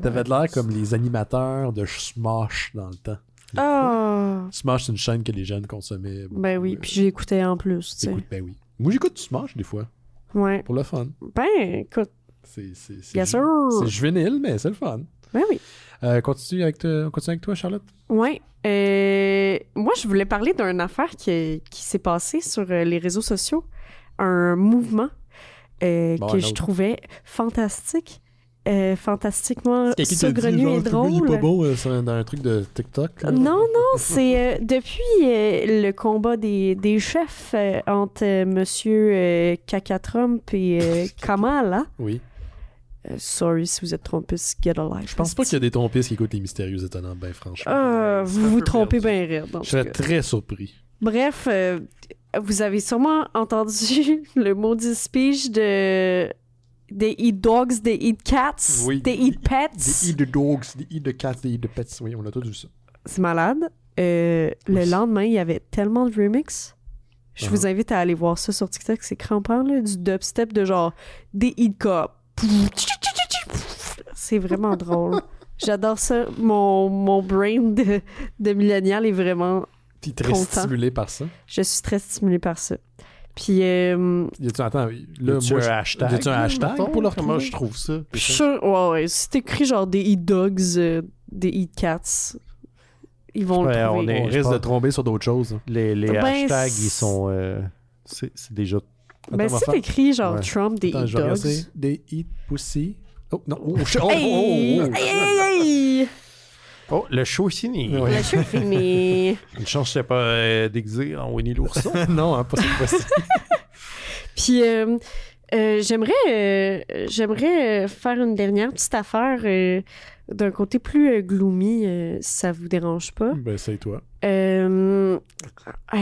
T'avais de l'air comme les animateurs de Smosh dans le temps. Oh! Smosh, c'est une chaîne que les jeunes consommaient. Ben oui, puis j'écoutais en plus. Ben oui. Moi, j'écoute Smosh des fois. Ouais. Pour le fun. Ben, écoute. C'est bien sûr. C'est juvénile, mais c'est le fun. Ben oui. On continue avec toi, Charlotte? Oui. Moi, je voulais parler d'une affaire qui s'est passée sur les réseaux sociaux. Un mouvement que je trouvais fantastique. Fantastiquement saugrenu et drôle. Il est pas bon dans un truc de TikTok. Là. Non, c'est depuis le combat des chefs entre Monsieur Caca Trump et Kamala. Oui. Sorry si vous êtes trompiste, get a life. Je pense pas qu'il y a des trompistes qui écoutent les Mystérieux Étonnants, ben franchement. Vous vous trompez bien rire. Je serais très surpris. Bref, vous avez sûrement entendu le maudit speech de... They eat dogs, they eat cats, oui, they eat pets. They eat the dogs, they eat the cats, they eat the pets. Oui, on a tous vu ça. C'est malade. Le lendemain, il y avait tellement de remix. Je vous invite à aller voir ça sur TikTok. C'est crampant, là, du dubstep de genre They eat cop. C'est vraiment drôle. J'adore ça. Mon brain de millénial est vraiment T'es très stimulé par ça? Je suis très stimulée par ça. Puis... Attends, là, y a-tu un hashtag pour le retrouver? Comment je trouve ça? Ouais. Si t'écris genre des eat dogs, des eat cats, ils vont le trouver. On risque de tomber sur d'autres choses. Les hashtags, ils sont... c'est déjà... Ben, si t'écris genre Trump, des eat dogs... Des eat pussy... Oh, non. Hey! Oh, le show est fini. Le show est fini. Une chance que je pas déguisé en Winnie l'ourson. Non, pas cette fois-ci. Puis, j'aimerais faire une dernière petite affaire d'un côté plus gloomy, si ça vous dérange pas. Ben, c'est toi.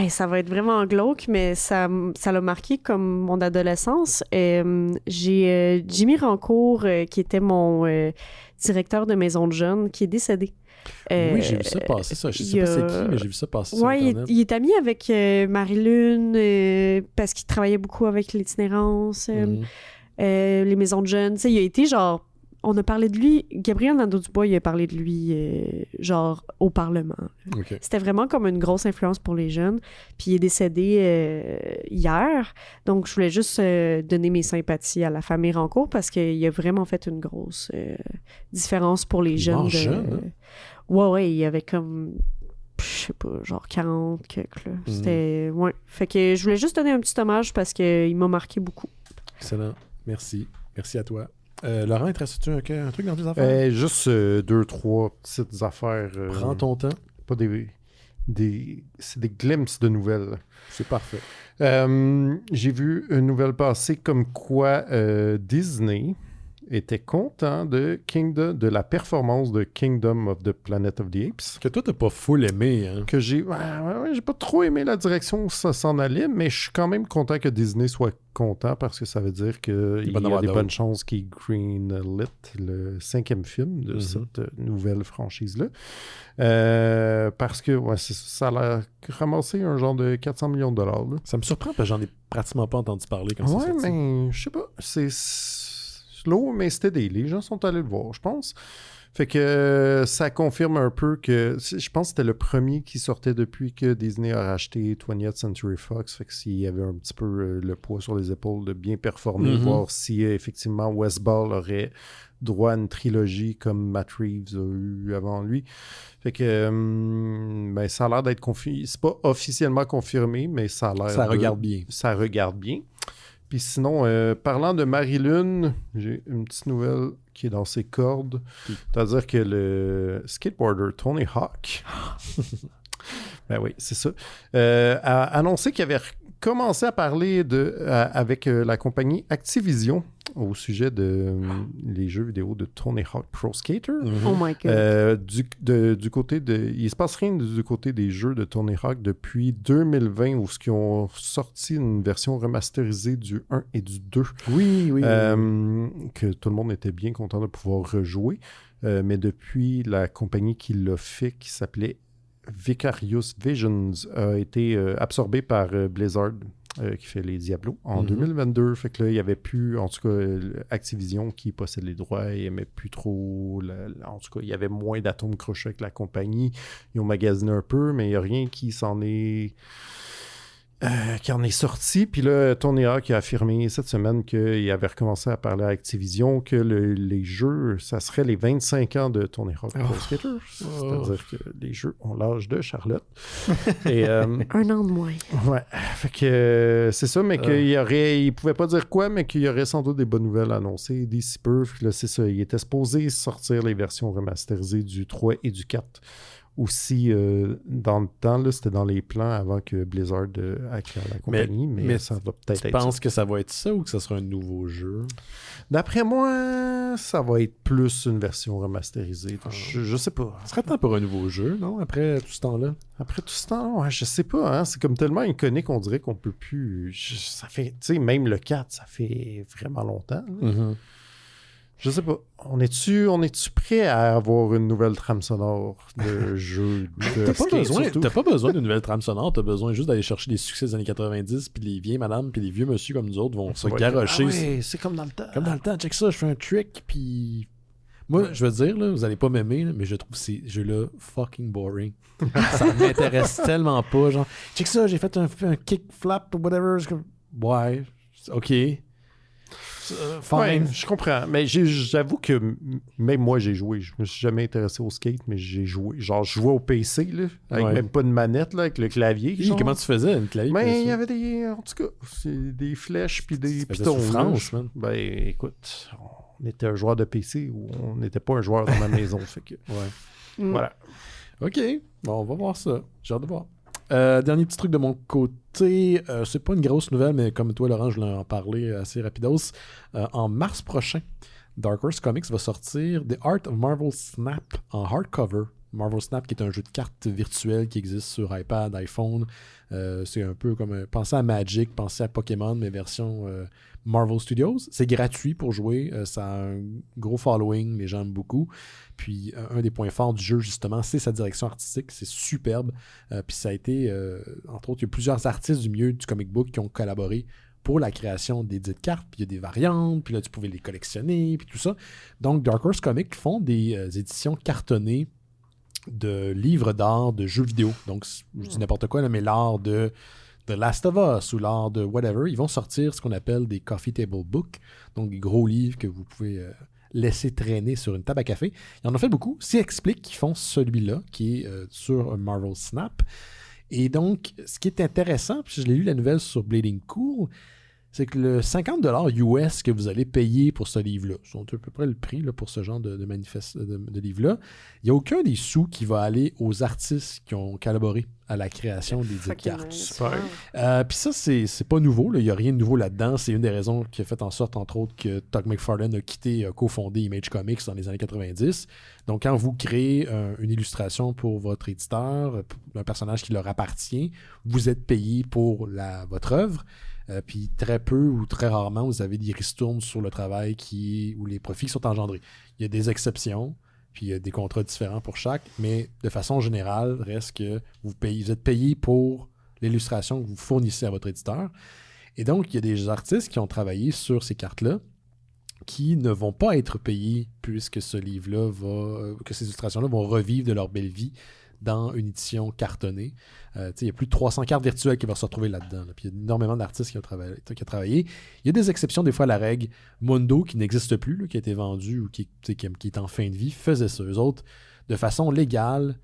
Ça va être vraiment glauque, mais ça l'a marqué comme mon adolescence. J'ai Jimmy Rancourt, qui était mon directeur de maison de jeunes, qui est décédé. Oui, j'ai vu ça passer, ça. Je sais pas c'est qui, mais j'ai vu ça passer sur Internet. Il est ami avec Marie-Lune parce qu'il travaillait beaucoup avec l'itinérance, les maisons de jeunes. Il a été genre... On a parlé de lui... Gabriel Nadeau-Dubois, il a parlé de lui genre au Parlement. Okay. C'était vraiment comme une grosse influence pour les jeunes. Puis il est décédé hier. Donc, je voulais juste donner mes sympathies à la famille Rancourt parce qu'il a vraiment fait une grosse différence pour les jeunes. Jeune, hein? Ouais, il y avait comme, je sais pas, genre 40 quelques, là. C'était, ouais. Fait que je voulais juste donner un petit hommage parce qu'il m'a marqué beaucoup. Excellent. Merci. Merci à toi. Laurent, il te reste-tu un truc dans tes affaires? Juste 2-3 petites affaires. Prends ton temps. Pas c'est des glimpses de nouvelles. C'est parfait. J'ai vu une nouvelle passer comme quoi Disney était content de la performance de Kingdom of the Planet of the Apes. Que toi, t'as pas full aimé, hein? Que j'ai pas trop aimé la direction où ça s'en allait, mais je suis quand même content que Disney soit content parce que ça veut dire qu'il y a des bonnes chances qu'il greenlit le 5e film de cette nouvelle franchise-là. Parce que ça a ramassé un genre de 400 millions de dollars. Là. Ça me surprend parce que j'en ai pratiquement pas entendu parler quand c'est sorti. Mais je sais pas, c'est slow mais steady. Les gens sont allés le voir, je pense. Fait que ça confirme un peu que... Je pense que c'était le premier qui sortait depuis que Disney a racheté 20th Century Fox. Fait que s'il y avait un petit peu le poids sur les épaules de bien performer, voir si effectivement Wes Ball aurait droit à une trilogie comme Matt Reeves a eu avant lui. Fait que ça a l'air d'être confirmé. C'est pas officiellement confirmé, mais ça a l'air... Ça regarde bien. Ça regarde bien. Puis sinon, parlant de Marie-Lune, j'ai une petite nouvelle qui est dans ses cordes. C'est-à-dire que le skateboarder Tony Hawk, ben oui, c'est ça, a annoncé qu'il avait commencé à parler avec la compagnie Activision au sujet de les jeux vidéo de Tony Hawk Pro Skater. Oh my God. Du côté il se passe rien du côté des jeux de Tony Hawk depuis 2020 où ils ont sorti une version remasterisée du 1 et du 2. Oui. Que tout le monde était bien content de pouvoir rejouer. Mais depuis, la compagnie qui l'a fait, qui s'appelait Vicarious Visions, a été absorbée par Blizzard, qui fait les Diablo, en 2022. Fait que là, il n'y avait plus, en tout cas, Activision qui possède les droits et n'aimait plus trop... en tout cas, il y avait moins d'atomes crochés avec la compagnie. Ils ont magasiné un peu, mais il n'y a rien qui s'en est... qui en est sorti. Puis là, Tony Hawk a affirmé cette semaine qu'il avait recommencé à parler à Activision que les jeux, ça serait les 25 ans de Tony Hawk Pro Skater. C'est-à-dire que les jeux ont l'âge de Charlotte. Et, Un an de moins. Ouais. Fait que c'est ça, mais il pouvait pas dire quoi, mais qu'il y aurait sans doute des bonnes nouvelles à annoncer d'ici peu. Puis là, c'est ça. Il était supposé sortir les versions remasterisées du 3 et du 4. Aussi, dans le temps, là, c'était dans les plans avant que Blizzard acquiert la compagnie, mais ça va peut-être être. Tu penses que ça va être ça ou que ça sera un nouveau jeu? D'après moi, ça va être plus une version remasterisée. Je sais pas. Ce serait temps pour un nouveau jeu, non? Après tout ce temps-là? Après tout ce temps, ouais, je sais pas. Hein? C'est comme tellement iconique, on dirait qu'on peut plus. Ça fait, tu sais, même le 4, ça fait vraiment longtemps. Je sais pas. On est-tu prêt à avoir une nouvelle trame sonore de jeu de T'as pas besoin d'une nouvelle trame sonore, t'as besoin juste d'aller chercher des succès des années 90, puis les vieilles madames, puis les vieux monsieur comme nous autres vont se garrocher. Ouais, c'est comme dans le temps. Comme dans le temps, check ça, je fais un trick, puis... Moi, je veux dire, là, vous allez pas m'aimer, là, mais je trouve ces jeux-là fucking boring. Ça m'intéresse tellement pas, genre, check ça, j'ai fait un kick flap ou whatever. Ouais, ok. Fine. Ouais, je comprends. Mais j'avoue que même moi, j'ai joué. Je me suis jamais intéressé au skate, mais j'ai joué. Genre, je jouais au PC, là, avec même pas de manette, là, avec le clavier. Comment tu faisais, une clavier? Ben, il y avait des... En tout cas, des flèches puis des pitons. France, man. Ben, écoute, on était un joueur de PC ou on n'était pas un joueur dans ma maison. Fait que... Ouais. Voilà. OK. Bon, on va voir ça. J'ai hâte de voir. Dernier petit truc de mon côté, c'est pas une grosse nouvelle, mais comme toi, Laurent, je voulais en parler assez rapidos. En mars prochain, Dark Horse Comics va sortir The Art of Marvel Snap en hardcover. Marvel Snap, qui est un jeu de cartes virtuel qui existe sur iPad, iPhone. C'est un peu comme... pensez à Magic, pensez à Pokémon, mais version Marvel Studios. C'est gratuit pour jouer. Ça a un gros following. Les gens aiment beaucoup. Puis, un des points forts du jeu, justement, c'est sa direction artistique. C'est superbe. Puis, ça a été... entre autres, il y a plusieurs artistes du milieu du comic book qui ont collaboré pour la création des dites cartes, puis il y a des variantes, puis là, tu pouvais les collectionner, puis tout ça. Donc, Dark Horse Comics font des éditions cartonnées de livres d'art, de jeux vidéo. Donc, je dis n'importe quoi, là, mais l'art de The Last of Us ou l'art de whatever, ils vont sortir ce qu'on appelle des coffee table books, donc des gros livres que vous pouvez laisser traîner sur une table à café. Ils en ont fait beaucoup. C'est Explique qu'ils font celui-là, qui est sur un Marvel Snap. Et donc, ce qui est intéressant, puis je l'ai lu la nouvelle sur Bleeding Cool, c'est que le 50$ US que vous allez payer pour ce livre-là, c'est à peu près le prix là, pour ce genre de livre-là, il n'y a aucun des sous qui va aller aux artistes qui ont collaboré à la création des dites cartes. Puis ça, c'est pas nouveau. Il n'y a rien de nouveau là-dedans. C'est une des raisons qui a fait en sorte, entre autres, que Todd McFarlane a cofondé Image Comics dans les années 90. Donc, quand vous créez une illustration pour votre éditeur, un personnage qui leur appartient, vous êtes payé pour votre œuvre. Puis très peu ou très rarement, vous avez des ristournes sur le travail où les profits sont engendrés. Il y a des exceptions, puis il y a des contrats différents pour chaque, mais de façon générale, reste que vous êtes payé pour l'illustration que vous fournissez à votre éditeur. Et donc, il y a des artistes qui ont travaillé sur ces cartes-là qui ne vont pas être payés puisque ce livre-là que ces illustrations-là vont revivre de leur belle vie dans une édition cartonnée. Il y a plus de 300 cartes virtuelles qui vont se retrouver là-dedans. Puis il y a énormément d'artistes qui ont travaillé. Il y a des exceptions des fois à la règle. Mondo, qui n'existe plus, là, qui a été vendu ou qui est en fin de vie, faisait ça. Eux autres, de façon légale,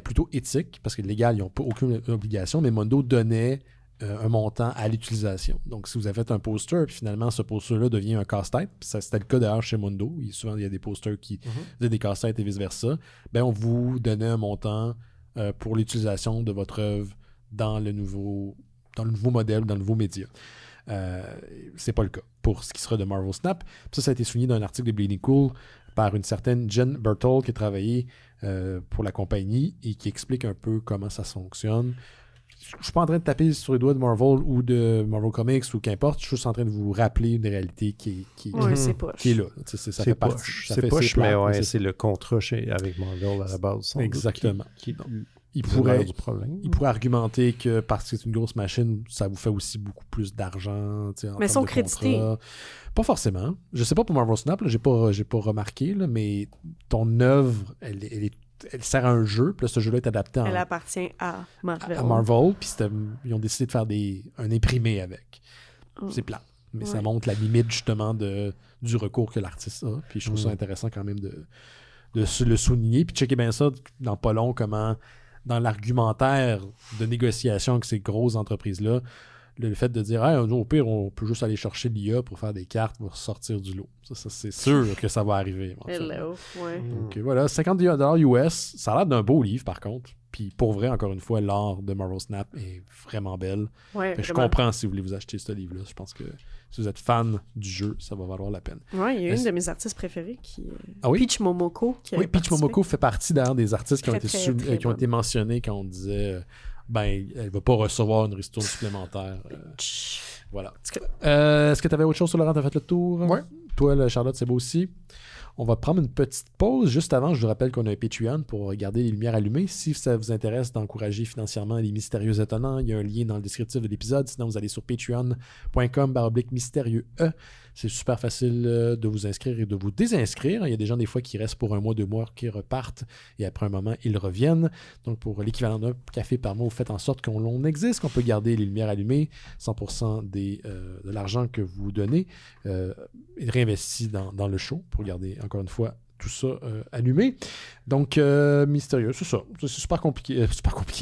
plutôt éthique, parce que légal, ils n'ont pas aucune obligation, mais Mondo donnait un montant à l'utilisation. Donc, si vous avez fait un poster, puis finalement, ce poster-là devient un casse-tête, puis c'était le cas d'ailleurs chez Mondo, souvent, il y a des posters qui faisaient des casse-têtes et vice-versa, on vous donnait un montant pour l'utilisation de votre œuvre dans le nouveau modèle, dans le nouveau média. C'est pas le cas pour ce qui sera de Marvel Snap. Puis ça a été souligné dans un article de Bleeding Cool par une certaine Jen Berthold qui a travaillé pour la compagnie et qui explique un peu comment ça fonctionne. Je suis pas en train de taper sur les doigts de Marvel ou de Marvel Comics ou qu'importe, je suis juste en train de vous rappeler une réalité qui est là. C'est poche. C'est poche, mais ouais, c'est le contrat avec Marvel à la base. Exactement. Il pourrait argumenter que parce que c'est une grosse machine, ça vous fait aussi beaucoup plus d'argent. Mais ils sont crédités. Pas forcément. Je sais pas pour Marvel Snap, là, j'ai pas remarqué, là, mais ton œuvre, elle est elle sert à un jeu, puis là, ce jeu-là est adapté Elle appartient à Marvel. à Marvel, puis ils ont décidé de faire un imprimé avec. Oh. C'est plat. Mais Ouais. ça montre la limite, justement, du recours que l'artiste a. Puis je trouve ça intéressant quand même de le souligner. Puis checker bien ça dans pas long, comment, dans l'argumentaire de négociation avec ces grosses entreprises-là, le fait de dire hey, au pire, on peut juste aller chercher l'IA pour faire des cartes pour sortir du lot. Ça c'est sûr que ça va arriver. Hello, ouais. Donc voilà, $50 US. Ça a l'air d'un beau livre, par contre. Puis pour vrai, encore une fois, l'art de Marvel Snap est vraiment belle. Ouais, Je comprends si vous voulez vous acheter ce livre-là. Je pense que si vous êtes fan du jeu, ça va valoir la peine. Ouais, il y a une de mes artistes préférées qui Ah oui? Peach Momoko. Oui, Peach Momoko fait partie d'ailleurs des artistes qui ont, Très été mentionnés quand on disait elle va pas recevoir une ristourne supplémentaire. Voilà. Est-ce que tu avais autre chose sur Laurent? Tu as fait le tour? Ouais. Toi, Charlotte, c'est beau aussi. On va prendre une petite pause. Juste avant, je vous rappelle qu'on a un Patreon pour garder les lumières allumées. Si ça vous intéresse d'encourager financièrement les Mystérieux Étonnants, il y a un lien dans le descriptif de l'épisode. Sinon, vous allez sur patreon.com/mystérieux. C'est super facile de vous inscrire et de vous désinscrire. Il y a des gens, des fois, qui restent pour 1 mois, 2 mois, qui repartent et après un moment, ils reviennent. Donc, pour l'équivalent d'un café par mois, vous faites en sorte qu'on existe, qu'on peut garder les lumières allumées, 100% de l'argent que vous donnez est réinvesti dans le show pour garder, encore une fois, tout ça allumé. Donc, mystérieux, c'est ça. C'est super compliqué.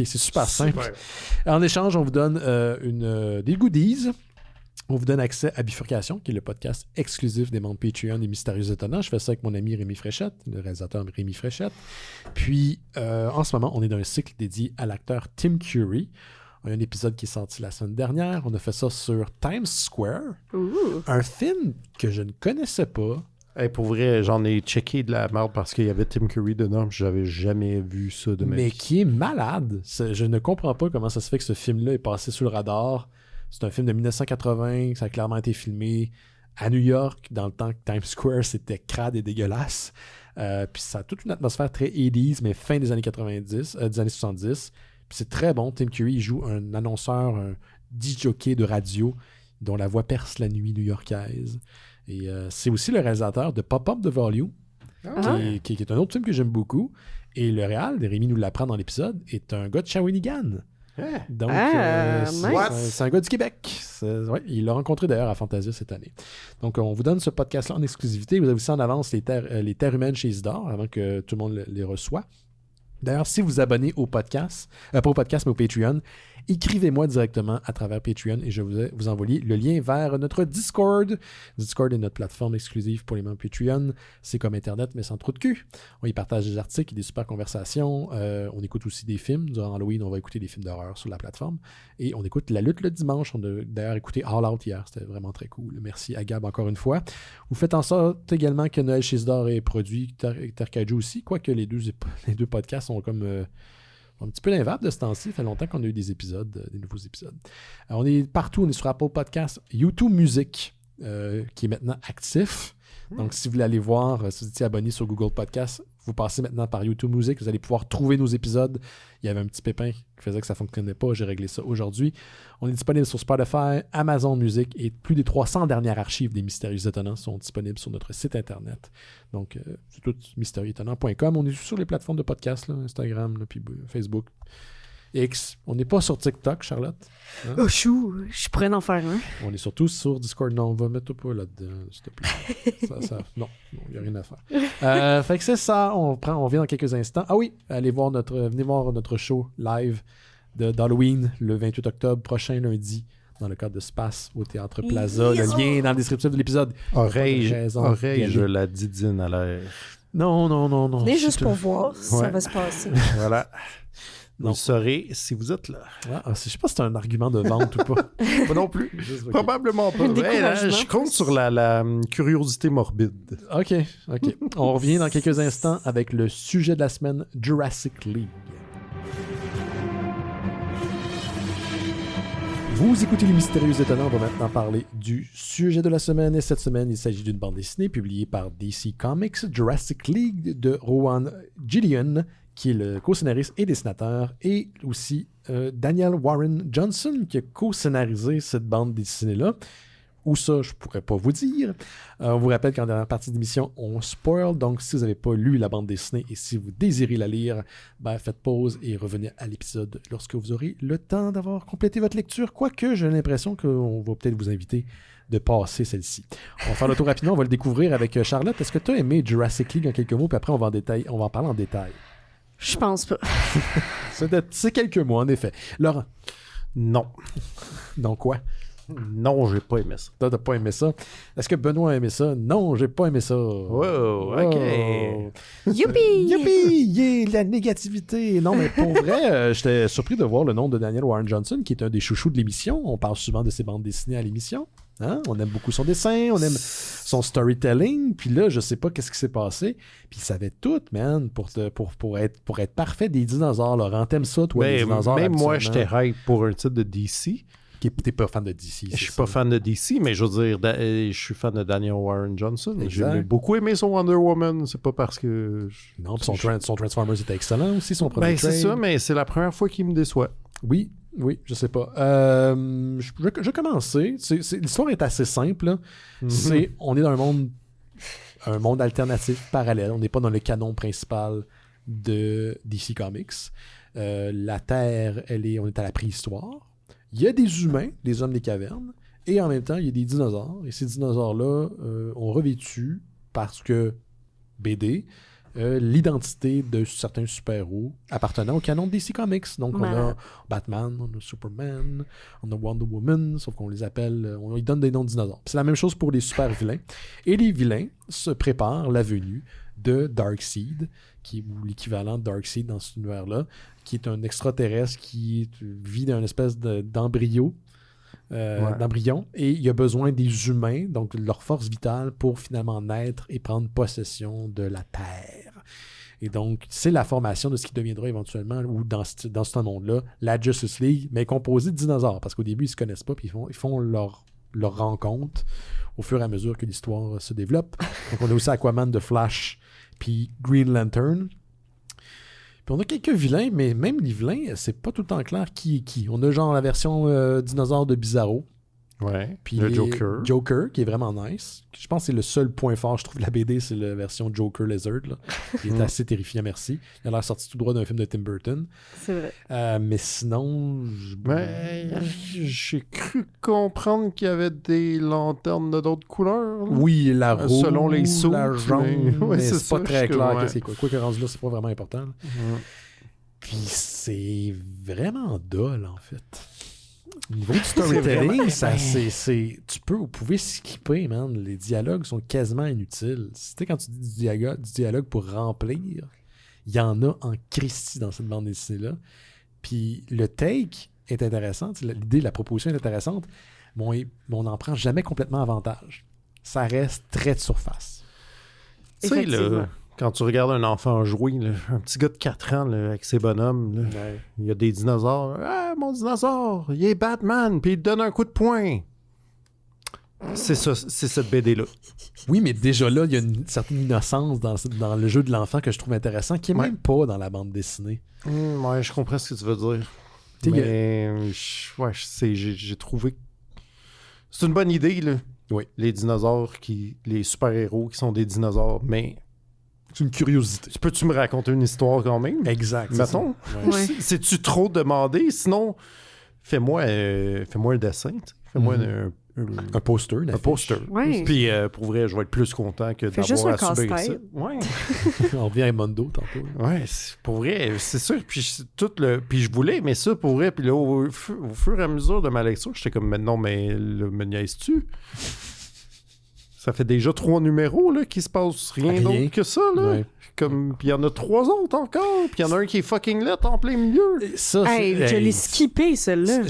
C'est super simple. En échange, on vous donne des goodies. On vous donne accès à Bifurcation, qui est le podcast exclusif des membres Patreon des Mystérieux Étonnants. Je fais ça avec mon ami Rémi Fréchette, le réalisateur Rémi Fréchette. Puis, en ce moment, on est dans un cycle dédié à l'acteur Tim Curry. Il y a un épisode qui est sorti la semaine dernière. On a fait ça sur Times Square. Un film que je ne connaissais pas. Hey, pour vrai, j'en ai checké de la merde parce qu'il y avait Tim Curry dedans. J'avais jamais vu ça de ma vie. Mais qui est malade. Je ne comprends pas comment ça se fait que ce film-là est passé sous le radar. C'est un film de 1980, ça a clairement été filmé à New York, dans le temps que Times Square, c'était crade et dégueulasse. Puis ça a toute une atmosphère très 80s, mais fin des années 90, des années 70. Puis c'est très bon. Tim Curry, il joue un annonceur, un DJ de radio, dont la voix perce la nuit new-yorkaise. Et c'est aussi le réalisateur de Pop-Up the Volume, qui est un autre film que j'aime beaucoup. Et le réal, Rémi nous l'apprend dans l'épisode, est un gars de Shawinigan. Donc, c'est un gars du Québec. Il l'a rencontré d'ailleurs à Fantasia cette année. Donc, on vous donne ce podcast-là en exclusivité. Vous avez aussi en avance les terres humaines chez Isidore avant que tout le monde les reçoit. D'ailleurs, si vous vous abonnez au podcast, pas au podcast, mais au Patreon, écrivez-moi directement à travers Patreon et je vais vous envoyer le lien vers notre Discord. Discord est notre plateforme exclusive pour les membres Patreon. C'est comme Internet, mais sans trop de cul. On y partage des articles et des super conversations. On écoute aussi des films. Durant Halloween, on va écouter des films d'horreur sur la plateforme. Et on écoute La Lutte le dimanche. On a d'ailleurs écouté All Out hier. C'était vraiment très cool. Merci à Gab encore une fois. Vous faites en sorte également que Noël chez Isidore est produit, Tercaju aussi, quoique les deux podcasts sont comme... un petit peu l'inverse de ce temps-ci. Ça fait longtemps qu'on a eu des nouveaux épisodes. Alors, on est partout. On est sur Apple Podcasts, YouTube Music, qui est maintenant actif. Donc, si vous voulez aller voir, si vous étiez abonné sur Google Podcasts, vous passez maintenant par YouTube Music. Vous allez pouvoir trouver nos épisodes. Il y avait un petit pépin qui faisait que ça ne fonctionnait pas. J'ai réglé ça aujourd'hui. On est disponible sur Spotify, Amazon Music et plus des 300 dernières archives des Mystérieux Étonnants sont disponibles sur notre site Internet. Donc, c'est tout mystérieuxétonnant.com. On est sur les plateformes de podcast, là, Instagram, là, puis Facebook, X. On n'est pas sur TikTok, Charlotte. Hein? Oh, chou, je pourrais en faire un. On est surtout sur Discord. Non, on va mettre pas là-dedans, s'il te plaît. Non, il n'y a rien à faire. Fait que c'est ça. On revient dans quelques instants. Ah oui, venez voir notre show live d'Halloween le 28 octobre prochain, lundi, dans le cadre de Space au Théâtre Plaza. Le lien est dans le descriptif de l'épisode. Oreille, je la didine à l'air. Non. Venez juste pour voir si ça va se passer. Voilà. Non. Vous saurez si vous êtes là. Je sais pas si c'est un argument de vente ou pas. Pas non plus. Probablement pas. Je compte sur la curiosité morbide. OK. On revient dans quelques instants avec le sujet de la semaine, Jurassic League. Vous écoutez Les Mystérieux Étonnants. On va maintenant parler du sujet de la semaine. Et cette semaine, il s'agit d'une bande dessinée publiée par DC Comics, Jurassic League de Rowan Gillian, qui est le co-scénariste et dessinateur, et aussi Daniel Warren Johnson, qui a co-scénarisé cette bande dessinée-là. Où ça, je pourrais pas vous dire. On vous rappelle qu'en dernière partie d'émission, on spoil. Donc, si vous n'avez pas lu la bande dessinée et si vous désirez la lire, faites pause et revenez à l'épisode lorsque vous aurez le temps d'avoir complété votre lecture. Quoique, j'ai l'impression qu'on va peut-être vous inviter de passer celle-ci. On va faire le tour rapidement. On va le découvrir avec Charlotte. Est-ce que tu as aimé Jurassic League en quelques mots? Puis après, on va en parler en détail. Je pense pas. C'est quelques mots, en effet. Laurent? Non. Donc quoi? Non, j'ai pas aimé ça. Toi, t'as pas aimé ça. Est-ce que Benoît a aimé ça? Non, j'ai pas aimé ça. Wow, OK. Youpi! Youpi! Yeah, la négativité! Non, mais pour vrai, j'étais surpris de voir le nom de Daniel Warren Johnson, qui est un des chouchous de l'émission. On parle souvent de ses bandes dessinées à l'émission. Hein? On aime beaucoup son dessin, on aime son storytelling. Puis là, je sais pas qu'est-ce qui s'est passé. Puis il savait tout, man, pour être parfait des dinosaures. Laurent, t'aimes ça, toi, les dinosaures? Même moi, j'étais hype pour un titre de DC. T'es pas fan de DC. Je suis pas fan de DC, mais je veux dire, je suis fan de Daniel Warren Johnson. Exact. J'ai beaucoup aimé son Wonder Woman. C'est pas parce que... Non, puis son Transformers était excellent aussi, son premier c'est ça, mais c'est la première fois qu'il me déçoit. Oui, je sais pas. Je vais commencer. L'histoire est assez simple. Là. On est dans un monde alternatif, parallèle. On n'est pas dans le canon principal de DC Comics. La Terre, on est à la préhistoire. Il y a des humains, des hommes des cavernes, et en même temps, il y a des dinosaures. Et ces dinosaures-là ont revêtu, parce que BD, l'identité de certains super-héros appartenant au canon de DC Comics. Donc, on a Batman, on a Superman, on a Wonder Woman, sauf qu'on les appelle... on lui donne des noms de dinosaures. Puis c'est la même chose pour les super-vilains. Et les vilains se préparent la venue de Darkseid, ou l'équivalent de Darkseid dans cet univers-là, qui est un extraterrestre qui vit dans une espèce d'embryon, et il a besoin des humains, donc de leur force vitale, pour finalement naître et prendre possession de la Terre. Et donc, c'est la formation de ce qui deviendra éventuellement, ou dans ce monde-là, la Justice League, mais composée de dinosaures, parce qu'au début, ils ne se connaissent pas, puis ils font leur rencontre au fur et à mesure que l'histoire se développe. Donc, on a aussi Aquaman de Flash, puis Green Lantern. Puis on a quelques vilains, mais même les vilains, c'est pas tout le temps clair qui est qui. On a genre la version dinosaure de Bizarro. Ouais. Puis le Joker. Joker, qui est vraiment nice. Je pense que c'est le seul point fort, je trouve, de la BD, c'est la version Joker Lizard. Là. Il est assez terrifiant, merci. Il a l'air sorti tout droit d'un film de Tim Burton. C'est vrai. Mais sinon... j'ai cru comprendre qu'il y avait des lanternes de d'autres couleurs. Oui, la rouge, selon les sous, la jaune, mais c'est pas très clair. Ouais. Qu'est-ce qu'il y a quoi que rendu là, c'est pas vraiment important. Puis c'est vraiment dull, en fait. Au niveau du storytelling, vous pouvez skipper, man. Les dialogues sont quasiment inutiles. Quand tu dis du dialogue pour remplir, il y en a en Christie dans cette bande dessinée-là. Puis le take est intéressant, l'idée, la proposition est intéressante, mais on n'en prend jamais complètement avantage. Ça reste très de surface. Tu sais, là, quand tu regardes un enfant jouer, là, un petit gars de 4 ans là, avec ses bonhommes, là, il y a des dinosaures. Ah, mon dinosaure, il est Batman, puis il te donne un coup de poing. C'est ça, c'est cette BD-là. Oui, mais déjà là, il y a une certaine innocence dans le jeu de l'enfant que je trouve intéressant, qui n'est même pas dans la bande dessinée. Ouais, je comprends ce que tu veux dire. Mais j'ai trouvé... C'est une bonne idée, là. Oui. Les dinosaures, les super-héros qui sont des dinosaures, mais... C'est une curiosité. Peux-tu me raconter une histoire quand même? Exact. Mettons. Ouais. C'est-tu trop demandé? Sinon, fais-moi un dessin. Fais-moi un poster. Un poster. Ouais. Puis pour vrai, je vais être plus content que d'avoir à subir ça. Ouais. On revient à Mondo tantôt. Ouais, pour vrai, c'est sûr. Puis puis je voulais aimer ça pour vrai. Puis là, au fur et à mesure de ma lecture, j'étais comme, mais non, mais me niaises-tu? Ça fait déjà 3 numéros là, qui se passe rien d'autre que ça. Là. Ouais. Puis il y en a 3 autres encore. Puis il y en a un qui est fucking lit en plein milieu. Ça, je l'ai skippé, celle-là.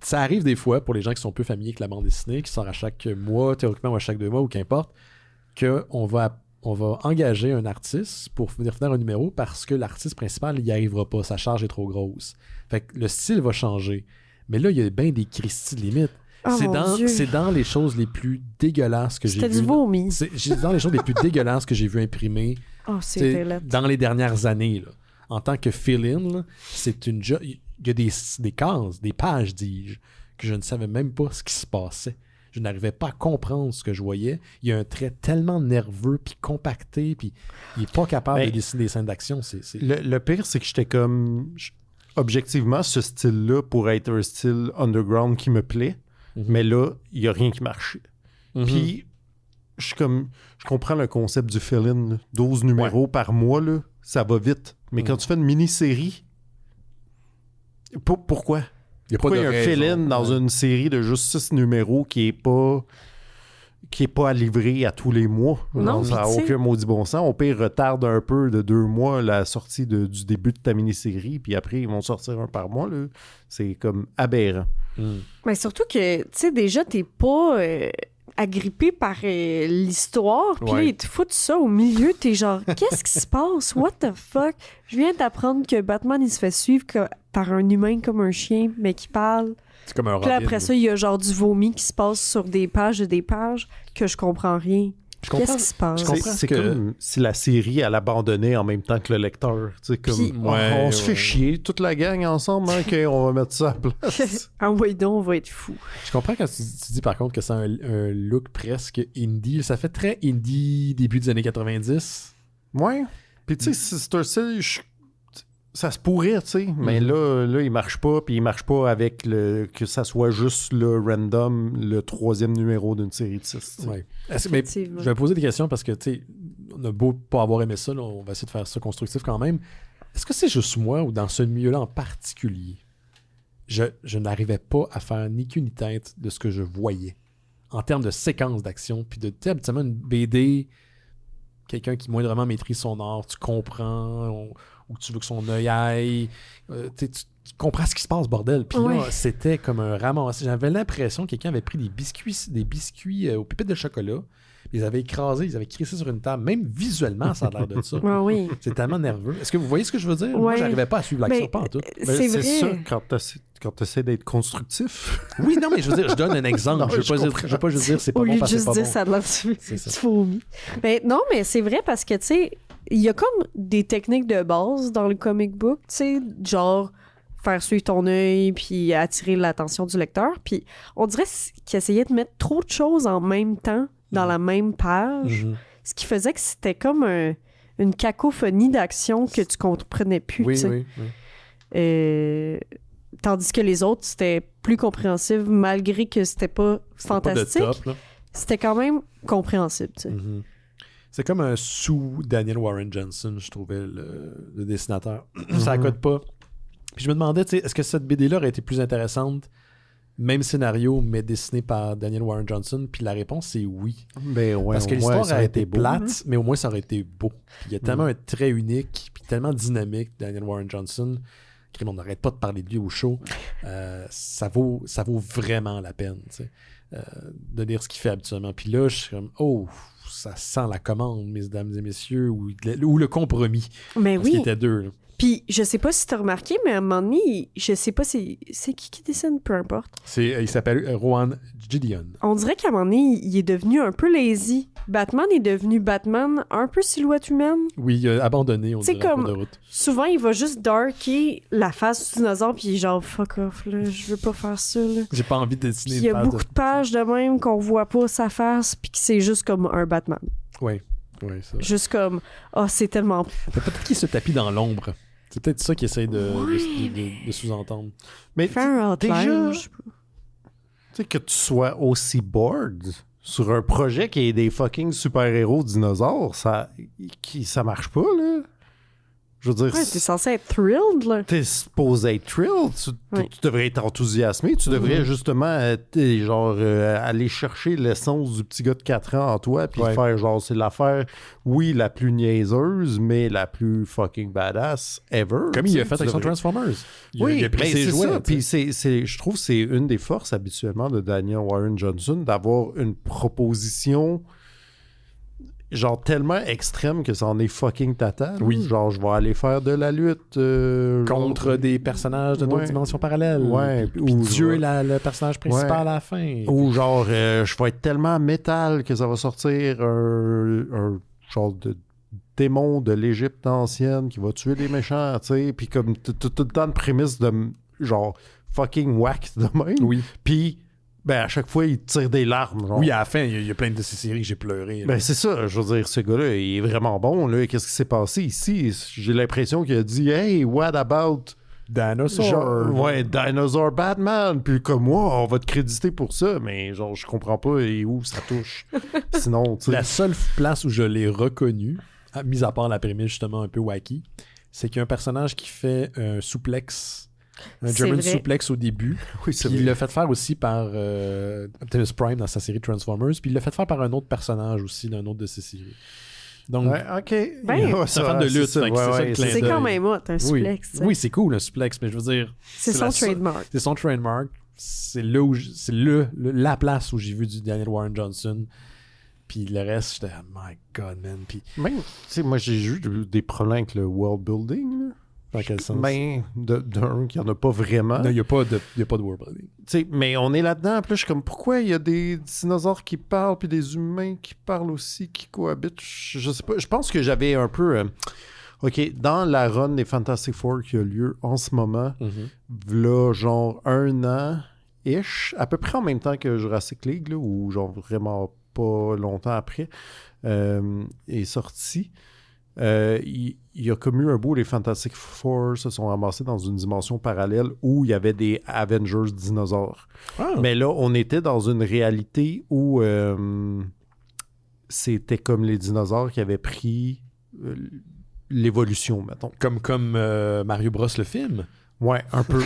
Ça arrive des fois pour les gens qui sont peu familiers avec la bande dessinée, qui sort à chaque mois, théoriquement, ou à chaque 2 mois, ou qu'importe, qu'on va engager un artiste pour venir faire un numéro parce que l'artiste principal, il n'y arrivera pas. Sa charge est trop grosse. Fait que le style va changer. Mais là, il y a bien des Christie de limites. Oh c'est dans les choses les plus dégueulasses que j'ai vues. C'était du vomi. C'est dans les choses les plus dégueulasses que j'ai vues imprimer dans les dernières années. Là. En tant que fill-in, il y a des cases, des pages, dis-je, que je ne savais même pas ce qui se passait. Je n'arrivais pas à comprendre ce que je voyais. Il y a un trait tellement nerveux, puis compacté, puis il est pas capable de dessiner des scènes d'action. Le pire, c'est que j'étais comme... Objectivement, ce style-là pourrait être un style underground qui me plaît, mais là, il n'y a rien qui marche. Puis, je comprends le concept du fill-in. 12 numéros par mois, là, ça va vite. Mais quand tu fais une mini-série, pourquoi? Pourquoi il y a un fill-in dans une série de juste 6 numéros qui est pas à livrer à tous les mois? Non, ça n'a aucun maudit bon sens. Au pire, retarde un peu de 2 mois la sortie du début de ta mini-série, puis après, ils vont sortir un par mois. Là. C'est comme aberrant. Mais surtout que, tu sais, déjà, t'es pas agrippé par l'histoire, puis là, ils te foutent ça au milieu, t'es genre, qu'est-ce qui se passe? What the fuck? Je viens d'apprendre que Batman, il se fait suivre par un humain comme un chien, mais qui parle. C'est comme un Robin. Puis là, après ça, il y a genre du vomi qui se passe sur des pages et des pages que je comprends rien. Qu'est-ce qui se passe? C'est comme si la série, elle abandonnait en même temps que le lecteur. Comme, on se fait chier, toute la gang ensemble, hein, on va mettre ça à place. Ah oui, donc, on va être fou. Je comprends quand tu dis par contre que c'est un look presque indie. Ça fait très indie début des années 90. Ouais. Puis tu sais, c'est un style... Ça se pourrait, tu sais, mais là, il marche pas, puis il marche pas avec que ça soit juste le random, le 3e numéro d'une série de 6. Ouais. Mais je vais poser des questions parce que, tu sais, on a beau pas avoir aimé ça, là, on va essayer de faire ça constructif quand même. Est-ce que c'est juste moi ou dans ce milieu-là en particulier, je n'arrivais pas à faire ni queue ni tête de ce que je voyais en termes de séquence d'action, puis de, tu sais, habituellement, une BD, quelqu'un qui moindrement maîtrise son art, tu comprends... où tu veux que son œil aille, tu comprends ce qui se passe, bordel. Puis là, c'était comme un ramassé. J'avais l'impression que quelqu'un avait pris des biscuits aux pépites de chocolat, ils les avaient écrasés, ils avaient crissé sur une table. Même visuellement, ça a l'air de ça. Oui. C'est tellement nerveux. Est-ce que vous voyez ce que je veux dire? Moi, j'arrivais pas à suivre l'action, pas en tout. C'est vrai. Ça, quand tu essaies d'être constructif. Oui, non, mais je veux dire, je donne un exemple. Je ne veux pas juste dire c'est pas bon parce que c'est pas bon. Au lieu de juste dire ça a l'air du vomi. Mais non, mais c'est vrai parce que, tu sais, il y a comme des techniques de base dans le comic book, tu sais, genre faire suivre ton œil puis attirer l'attention du lecteur. Puis on dirait qu'il essayait de mettre trop de choses en même temps dans la même page, ce qui faisait que c'était comme une cacophonie d'action que tu comprenais plus. Oui, oui. Tandis que les autres, c'était plus compréhensible malgré que c'était pas fantastique. Pas de top, c'était quand même compréhensible, tu sais. C'est comme un sous-Daniel Warren Johnson, je trouvais, le dessinateur. Ça accorde pas. Puis je me demandais, tu sais, est-ce que cette BD-là aurait été plus intéressante, même scénario, mais dessiné par Daniel Warren Johnson? Puis la réponse, c'est oui. Ben ouais, parce que l'histoire aurait été plate, beau. mais au moins, ça aurait été beau. Puis il y a tellement un trait unique, puis tellement dynamique, Daniel Warren Johnson, qu'on n'arrête pas de parler de lui au show. Ça vaut vraiment la peine, tu sais, de lire ce qu'il fait habituellement. Puis là, je suis comme, oh... ça sent la commande, mesdames et messieurs, ou le compromis. Mais parce qu'il était deux. Là. Puis, je sais pas si t'as remarqué, mais à un moment donné, je sais pas c'est qui dessine, peu importe. Il s'appelle Rowan Gideon. On dirait qu'à un moment donné, il est devenu un peu lazy. Batman est devenu Batman un peu silhouette humaine. Oui, il a abandonné, on dirait, en cours de route. Souvent, il va juste darker la face du dinosaure, puis il est genre, fuck off, là, je veux pas faire ça, là. J'ai pas envie de dessiner il y a beaucoup de pages de même qu'on voit pas sa face, puis que c'est juste comme un Batman. Oui, ça. Juste comme, c'est tellement... Peut-être qu'il se tapit dans l'ombre. C'est peut-être ça qu'il essaie de sous-entendre. Mais faire un outline, tu sais, que tu sois aussi bored sur un projet qui est des fucking super-héros dinosaures, ça marche pas, là. Je veux dire... Ouais, t'es censé être thrilled, là. T'es supposé être thrilled. Tu devrais être enthousiasmé. Tu devrais justement aller chercher l'essence du petit gars de 4 ans en toi puis faire genre, c'est l'affaire, oui, la plus niaiseuse, mais la plus fucking badass ever. Comme il a fait avec son Transformers. Il a pris ses jouets. Ça. Puis je trouve que c'est une des forces habituellement de Daniel Warren Johnson d'avoir une proposition... genre tellement extrême que ça en est fucking tata. Oui. Genre, je vais aller faire de la lutte... contre des personnages de d'autres dimensions parallèles. Ouais. Puis Dieu est le personnage principal à la fin. Ou genre, je vais être tellement métal que ça va sortir un genre de démon de l'Égypte ancienne qui va tuer les méchants, tu sais. Puis comme tout le temps de prémisse de genre fucking whack de même. Oui. Puis Ben, à chaque fois, il tire des larmes. Genre. Oui, à la fin, il y a plein de ces séries que j'ai pleuré. là. Ben, c'est ça. Je veux dire, ce gars-là, il est vraiment bon. Là. Qu'est-ce qui s'est passé ici? J'ai l'impression qu'il a dit « Hey, what about... » Dinosaur. Genre, ouais, Dinosaur Batman. Puis comme moi, on va te créditer pour ça. Mais genre, je comprends pas et où ça touche. Sinon, tu sais... La seule place où je l'ai reconnu, mis à part la prémisse justement un peu wacky, c'est qu'il y a un personnage qui fait un souplex, un C'est German vrai. souplex au début. Oui, c'est Puis il vrai. l'a fait faire aussi par Optimus Prime dans sa série Transformers. Puis il l'a fait faire par un autre personnage aussi dans une autre de ses séries. Donc, Ouais, OK. Ben, Ouais, c'est un fan de lutte, fait que c'est ça le clin C'est d'œil. quand même hot, un oui, suplex. tu sais. oui, c'est cool un suplex, mais je veux dire, C'est son la trademark. c'est son trademark. C'est là où c'est la place où j'ai vu du Daniel Warren Johnson. Puis le reste, j'étais oh my god, man. Puis Même, tu sais, moi, j'ai eu des problèmes avec le world building. Là. dans quel sens? Ben, d'un, qu'il n'y en a pas vraiment. Non, il n'y a pas de world building. Tu sais, mais on est là-dedans. Puis là, je suis comme, pourquoi il y a des dinosaures qui parlent, puis des humains qui parlent aussi, qui cohabitent? Je sais pas. Je pense que j'avais un peu... OK, dans la run des Fantastic Four qui a lieu en ce moment, là, genre 1 an-ish, à peu près en même temps que Jurassic League, là, ou genre vraiment pas longtemps après, est sorti. Il y a comme eu un bout, les Fantastic Four se sont ramassés dans une dimension parallèle où il y avait des Avengers dinosaures. Ah. Mais là, on était dans une réalité où c'était comme les dinosaures qui avaient pris l'évolution, mettons. Comme Mario Bros le film. Ouais, un peu.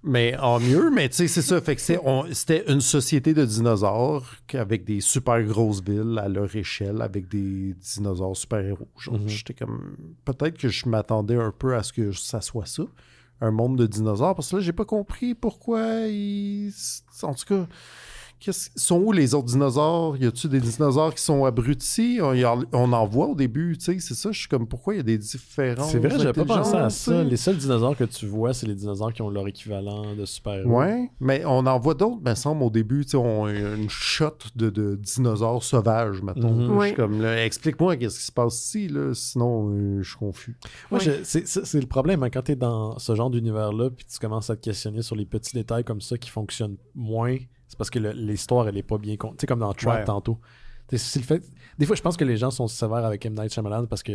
Mais en mieux, mais tu sais, c'est ça. Fait que c'était une société de dinosaures avec des super grosses villes à leur échelle, avec des dinosaures super-héros. Genre, j'étais comme... Peut-être que je m'attendais un peu à ce que ça soit ça, un monde de dinosaures, parce que là, j'ai pas compris pourquoi ils... En tout cas... Sont où les autres dinosaures? Y a-tu des dinosaures qui sont abrutis? On en voit au début, tu sais, c'est ça. Je suis comme, pourquoi il y a des différences? C'est vrai, j'avais pas pensé à intelligences, ça. tu sais? Les seuls dinosaures que tu vois, c'est les dinosaures qui ont leur équivalent de super-héros. Ouais, mais on en voit d'autres, me semble, au début, tu sais, on a une shot de dinosaures sauvages, mettons. Mhm. Je Ouais. suis comme, là, explique-moi qu'est-ce qui se passe ici, là, sinon je suis confus. Moi, Ouais. c'est le problème, hein, quand t'es dans ce genre d'univers-là, puis tu commences à te questionner sur les petits détails comme ça qui fonctionnent moins, c'est parce que l'histoire, elle est pas bien... Tu sais, comme dans Trap, Ouais. tantôt. C'est le fait... Des fois, je pense que les gens sont sévères avec M. Night Shyamalan parce que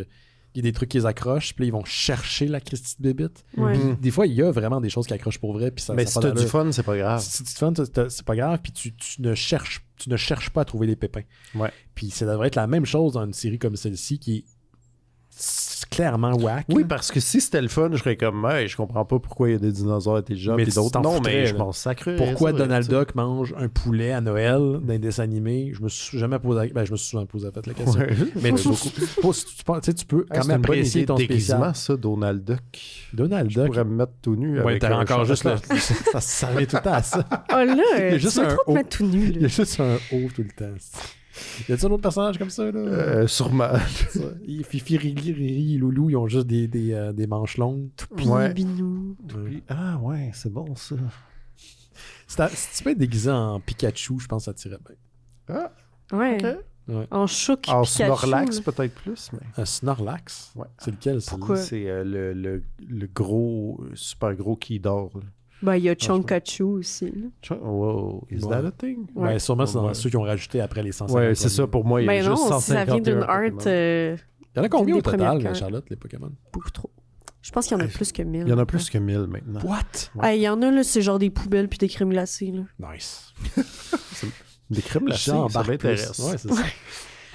il y a des trucs qui les accrochent, puis là, ils vont chercher la Christie de bébite. Ouais. Mhm. Des fois, il y a vraiment des choses qui accrochent pour vrai, puis ça Mais ça si a pas t'as du d'allure. fun, c'est pas grave. Si tu te fun, c'est pas grave, puis tu ne cherches pas à trouver les pépins. Ouais. Puis ça devrait être la même chose dans une série comme celle-ci qui est clairement whack. Oui, là. parce que si c'était le fun, je serais comme, hey, je comprends pas pourquoi il y a des dinosaures intelligents Mais et tu d'autres t'en non, foutrais, mais je là. m'en sacrerais. Pourquoi ça, ouais, Donald tu sais. Duck mange un poulet à Noël dans un dessin animé? Je me suis jamais posé... Ben, je me suis souvent posé la question. Ouais. Mais tu sais, tu peux Hey, quand c'est même une bonne apprécier idée ton de spécial. déguisement, ça, Donald Duck. Donald Je Duck. pourrais me mettre tout nu Ouais, avec t'as un encore juste le... chandail. Ça servait tout le temps à ça. Oh là, Il y a tu juste veux un trop te haut. mettre tout nu, Il y a là. juste un haut tout le temps. Y a-t-il un autre personnage comme ça, là? Sûrement. Fifi, Riri, Loulou, ils ont juste des manches longues. Ouais. Binou. Ouais. Ah ouais, c'est bon ça. Si tu peux être déguisé en Pikachu, je pense que ça tirait bien. Ah, Ouais. ok. Ouais. En chouk En Pikachu. Snorlax là. peut-être plus, mais... Un Snorlax? Ouais. C'est lequel, ça? Pourquoi? C'est le gros, super gros qui dort. Là. Ben, il y a Chonkachu aussi. là. Wow, is Ouais. that a thing? Ouais, sûrement c'est dans Ouais. ceux qui ont rajouté après les 150. Ouais, c'est ça pour moi. Il y a Ben juste non, si ça vient 151 d'une art Pokémon. Il y en a combien Des au total, premières cartes. Charlotte, les Pokémon? beaucoup trop. Je pense qu'il y en a plus que 1000. Il y en a plus que 1000 maintenant. What? Ah, il y en a, là, c'est genre des poubelles puis des crèmes glacées, là. Nice. Des crèmes glacées, ça J'embarque m'intéresse. plus. Ouais, c'est ça.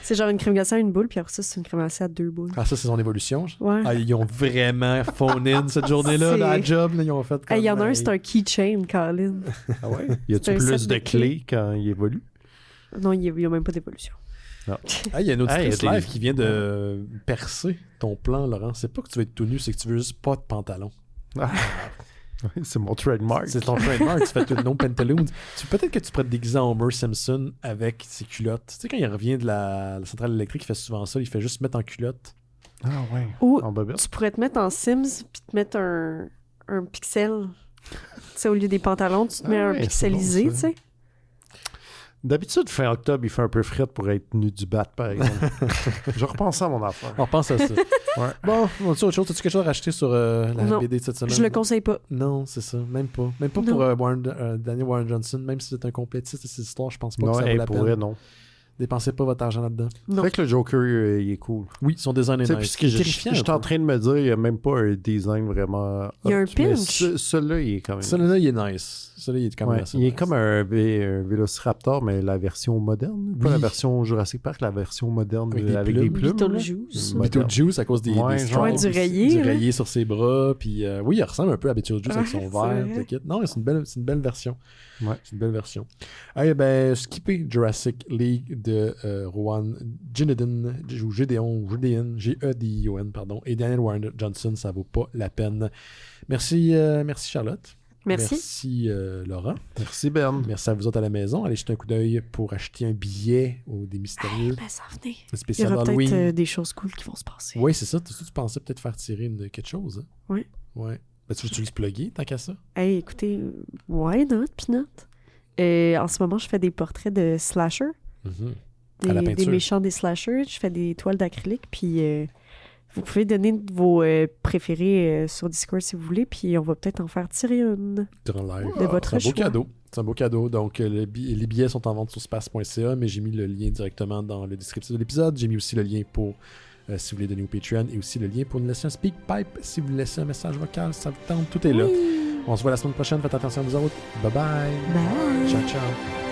C'est genre une crème glacée à une boule, puis après ça, c'est une crème glacée à 2 boules. Ah, ça, c'est son évolution? Ouais. Ah, ils ont vraiment phone in cette journée-là, C'est- dans la job. Là, ils ont fait comme... Il y en a un, c'est un keychain, Colin. Ah ouais? Y a-tu C'est un plus set de de clés quand il évolue? Non, il n'y a même pas d'évolution. Ah, il y a une auditrice y a des- live qui vient de percer ton plan, Laurent. C'est pas que tu veux être tout nu, c'est que tu veux juste pas de pantalon. Ah. C'est mon trademark. C'est ton trademark, tu fais tout le nom Pantaloons. Peut-être que tu pourrais te déguiser en Homer Simpson avec ses culottes. Tu sais, quand il revient de la centrale électrique, il fait souvent ça, il fait juste se mettre en culotte. Ah ouais. Ou En bobette. tu pourrais te mettre en Sims, puis te mettre un pixel. Tu sais, au lieu des pantalons, tu te mets Ah un ouais, pixelisé, c'est bon, tu ça. sais. D'habitude, fin octobre, il fait un peu frais pour être nu du bat, par exemple. Je repense à mon affaire. On repense à ça. Ouais. Bon, on dit autre chose. As-tu quelque chose à racheter sur la Non. BD de cette semaine? Je le conseille pas. Non, c'est ça. Même pas. Même pas Non. pour Daniel Warren Johnson. Même si c'est un complétiste de cette histoire, je pense pas Non, que ça vaut la pour peine. vrai, non. Dépensez pas votre argent là-dedans. Non. C'est vrai que le Joker, il est cool. Oui, son design est Tu sais, nice. puisque Terrifiant, j'étais un en peu. train de me dire, il n'y a même pas un design vraiment. Il y a un hot, mais pinch. Celui-là, il est quand même. Celui-là, il est nice. Celui-là, il est quand même Ouais, assez il est nice. comme un Vélociraptor, mais la version moderne. Pas Oui. la version Jurassic Park, la version moderne Avec des avec plumes. des plumes. Beetlejuice. là. Beetlejuice à cause des Ouais, stripes genre. Ouais, du aussi. rayé, Du là. rayé sur ses bras. Puis oui, il ressemble un peu à Beetlejuice avec son Ouais, verre. c'est vrai. le kit. Non, c'est une belle version. Ouais. C'est une belle version. Allez, ben, skipper Jurassic League de Rowan Ginedin, ou Gédéon, G-E-D-I-O-N, pardon, et Daniel Warren Johnson, ça vaut pas la peine. Merci Charlotte. Merci. Merci Laura. Merci, Ben. Merci à vous autres à la maison. Allez jeter un coup d'œil pour acheter un billet au des mystérieux Ben, ça venait. le Il y spécial aura peut-être Halloween. des choses cool qui vont se passer. Oui, c'est ça. Tu pensais peut-être faire tirer quelque chose. Hein? Oui. Ouais. Ben, tu veux le plugger tant qu'à ça? Hey, écoutez, why not, Peanut? En ce moment, je fais des portraits de slashers. À la Des peinture. méchants des slashers. Je fais des toiles d'acrylique. Puis vous pouvez donner vos préférés sur Discord si vous voulez. Puis on va peut-être en faire tirer une. Durant le live. De votre C'est un beau choix. cadeau. C'est un beau cadeau. Donc, les billets sont en vente sur space.ca, mais j'ai mis le lien directement dans le descriptif de l'épisode. J'ai mis aussi le lien pour, si vous voulez donner au Patreon, et aussi le lien pour nous laisser un speak pipe si vous laissez un message vocal. Ça vous tente. Tout est là. Oui. On se voit la semaine prochaine. Faites attention à vous autres. Bye bye. Bye. Ciao, ciao.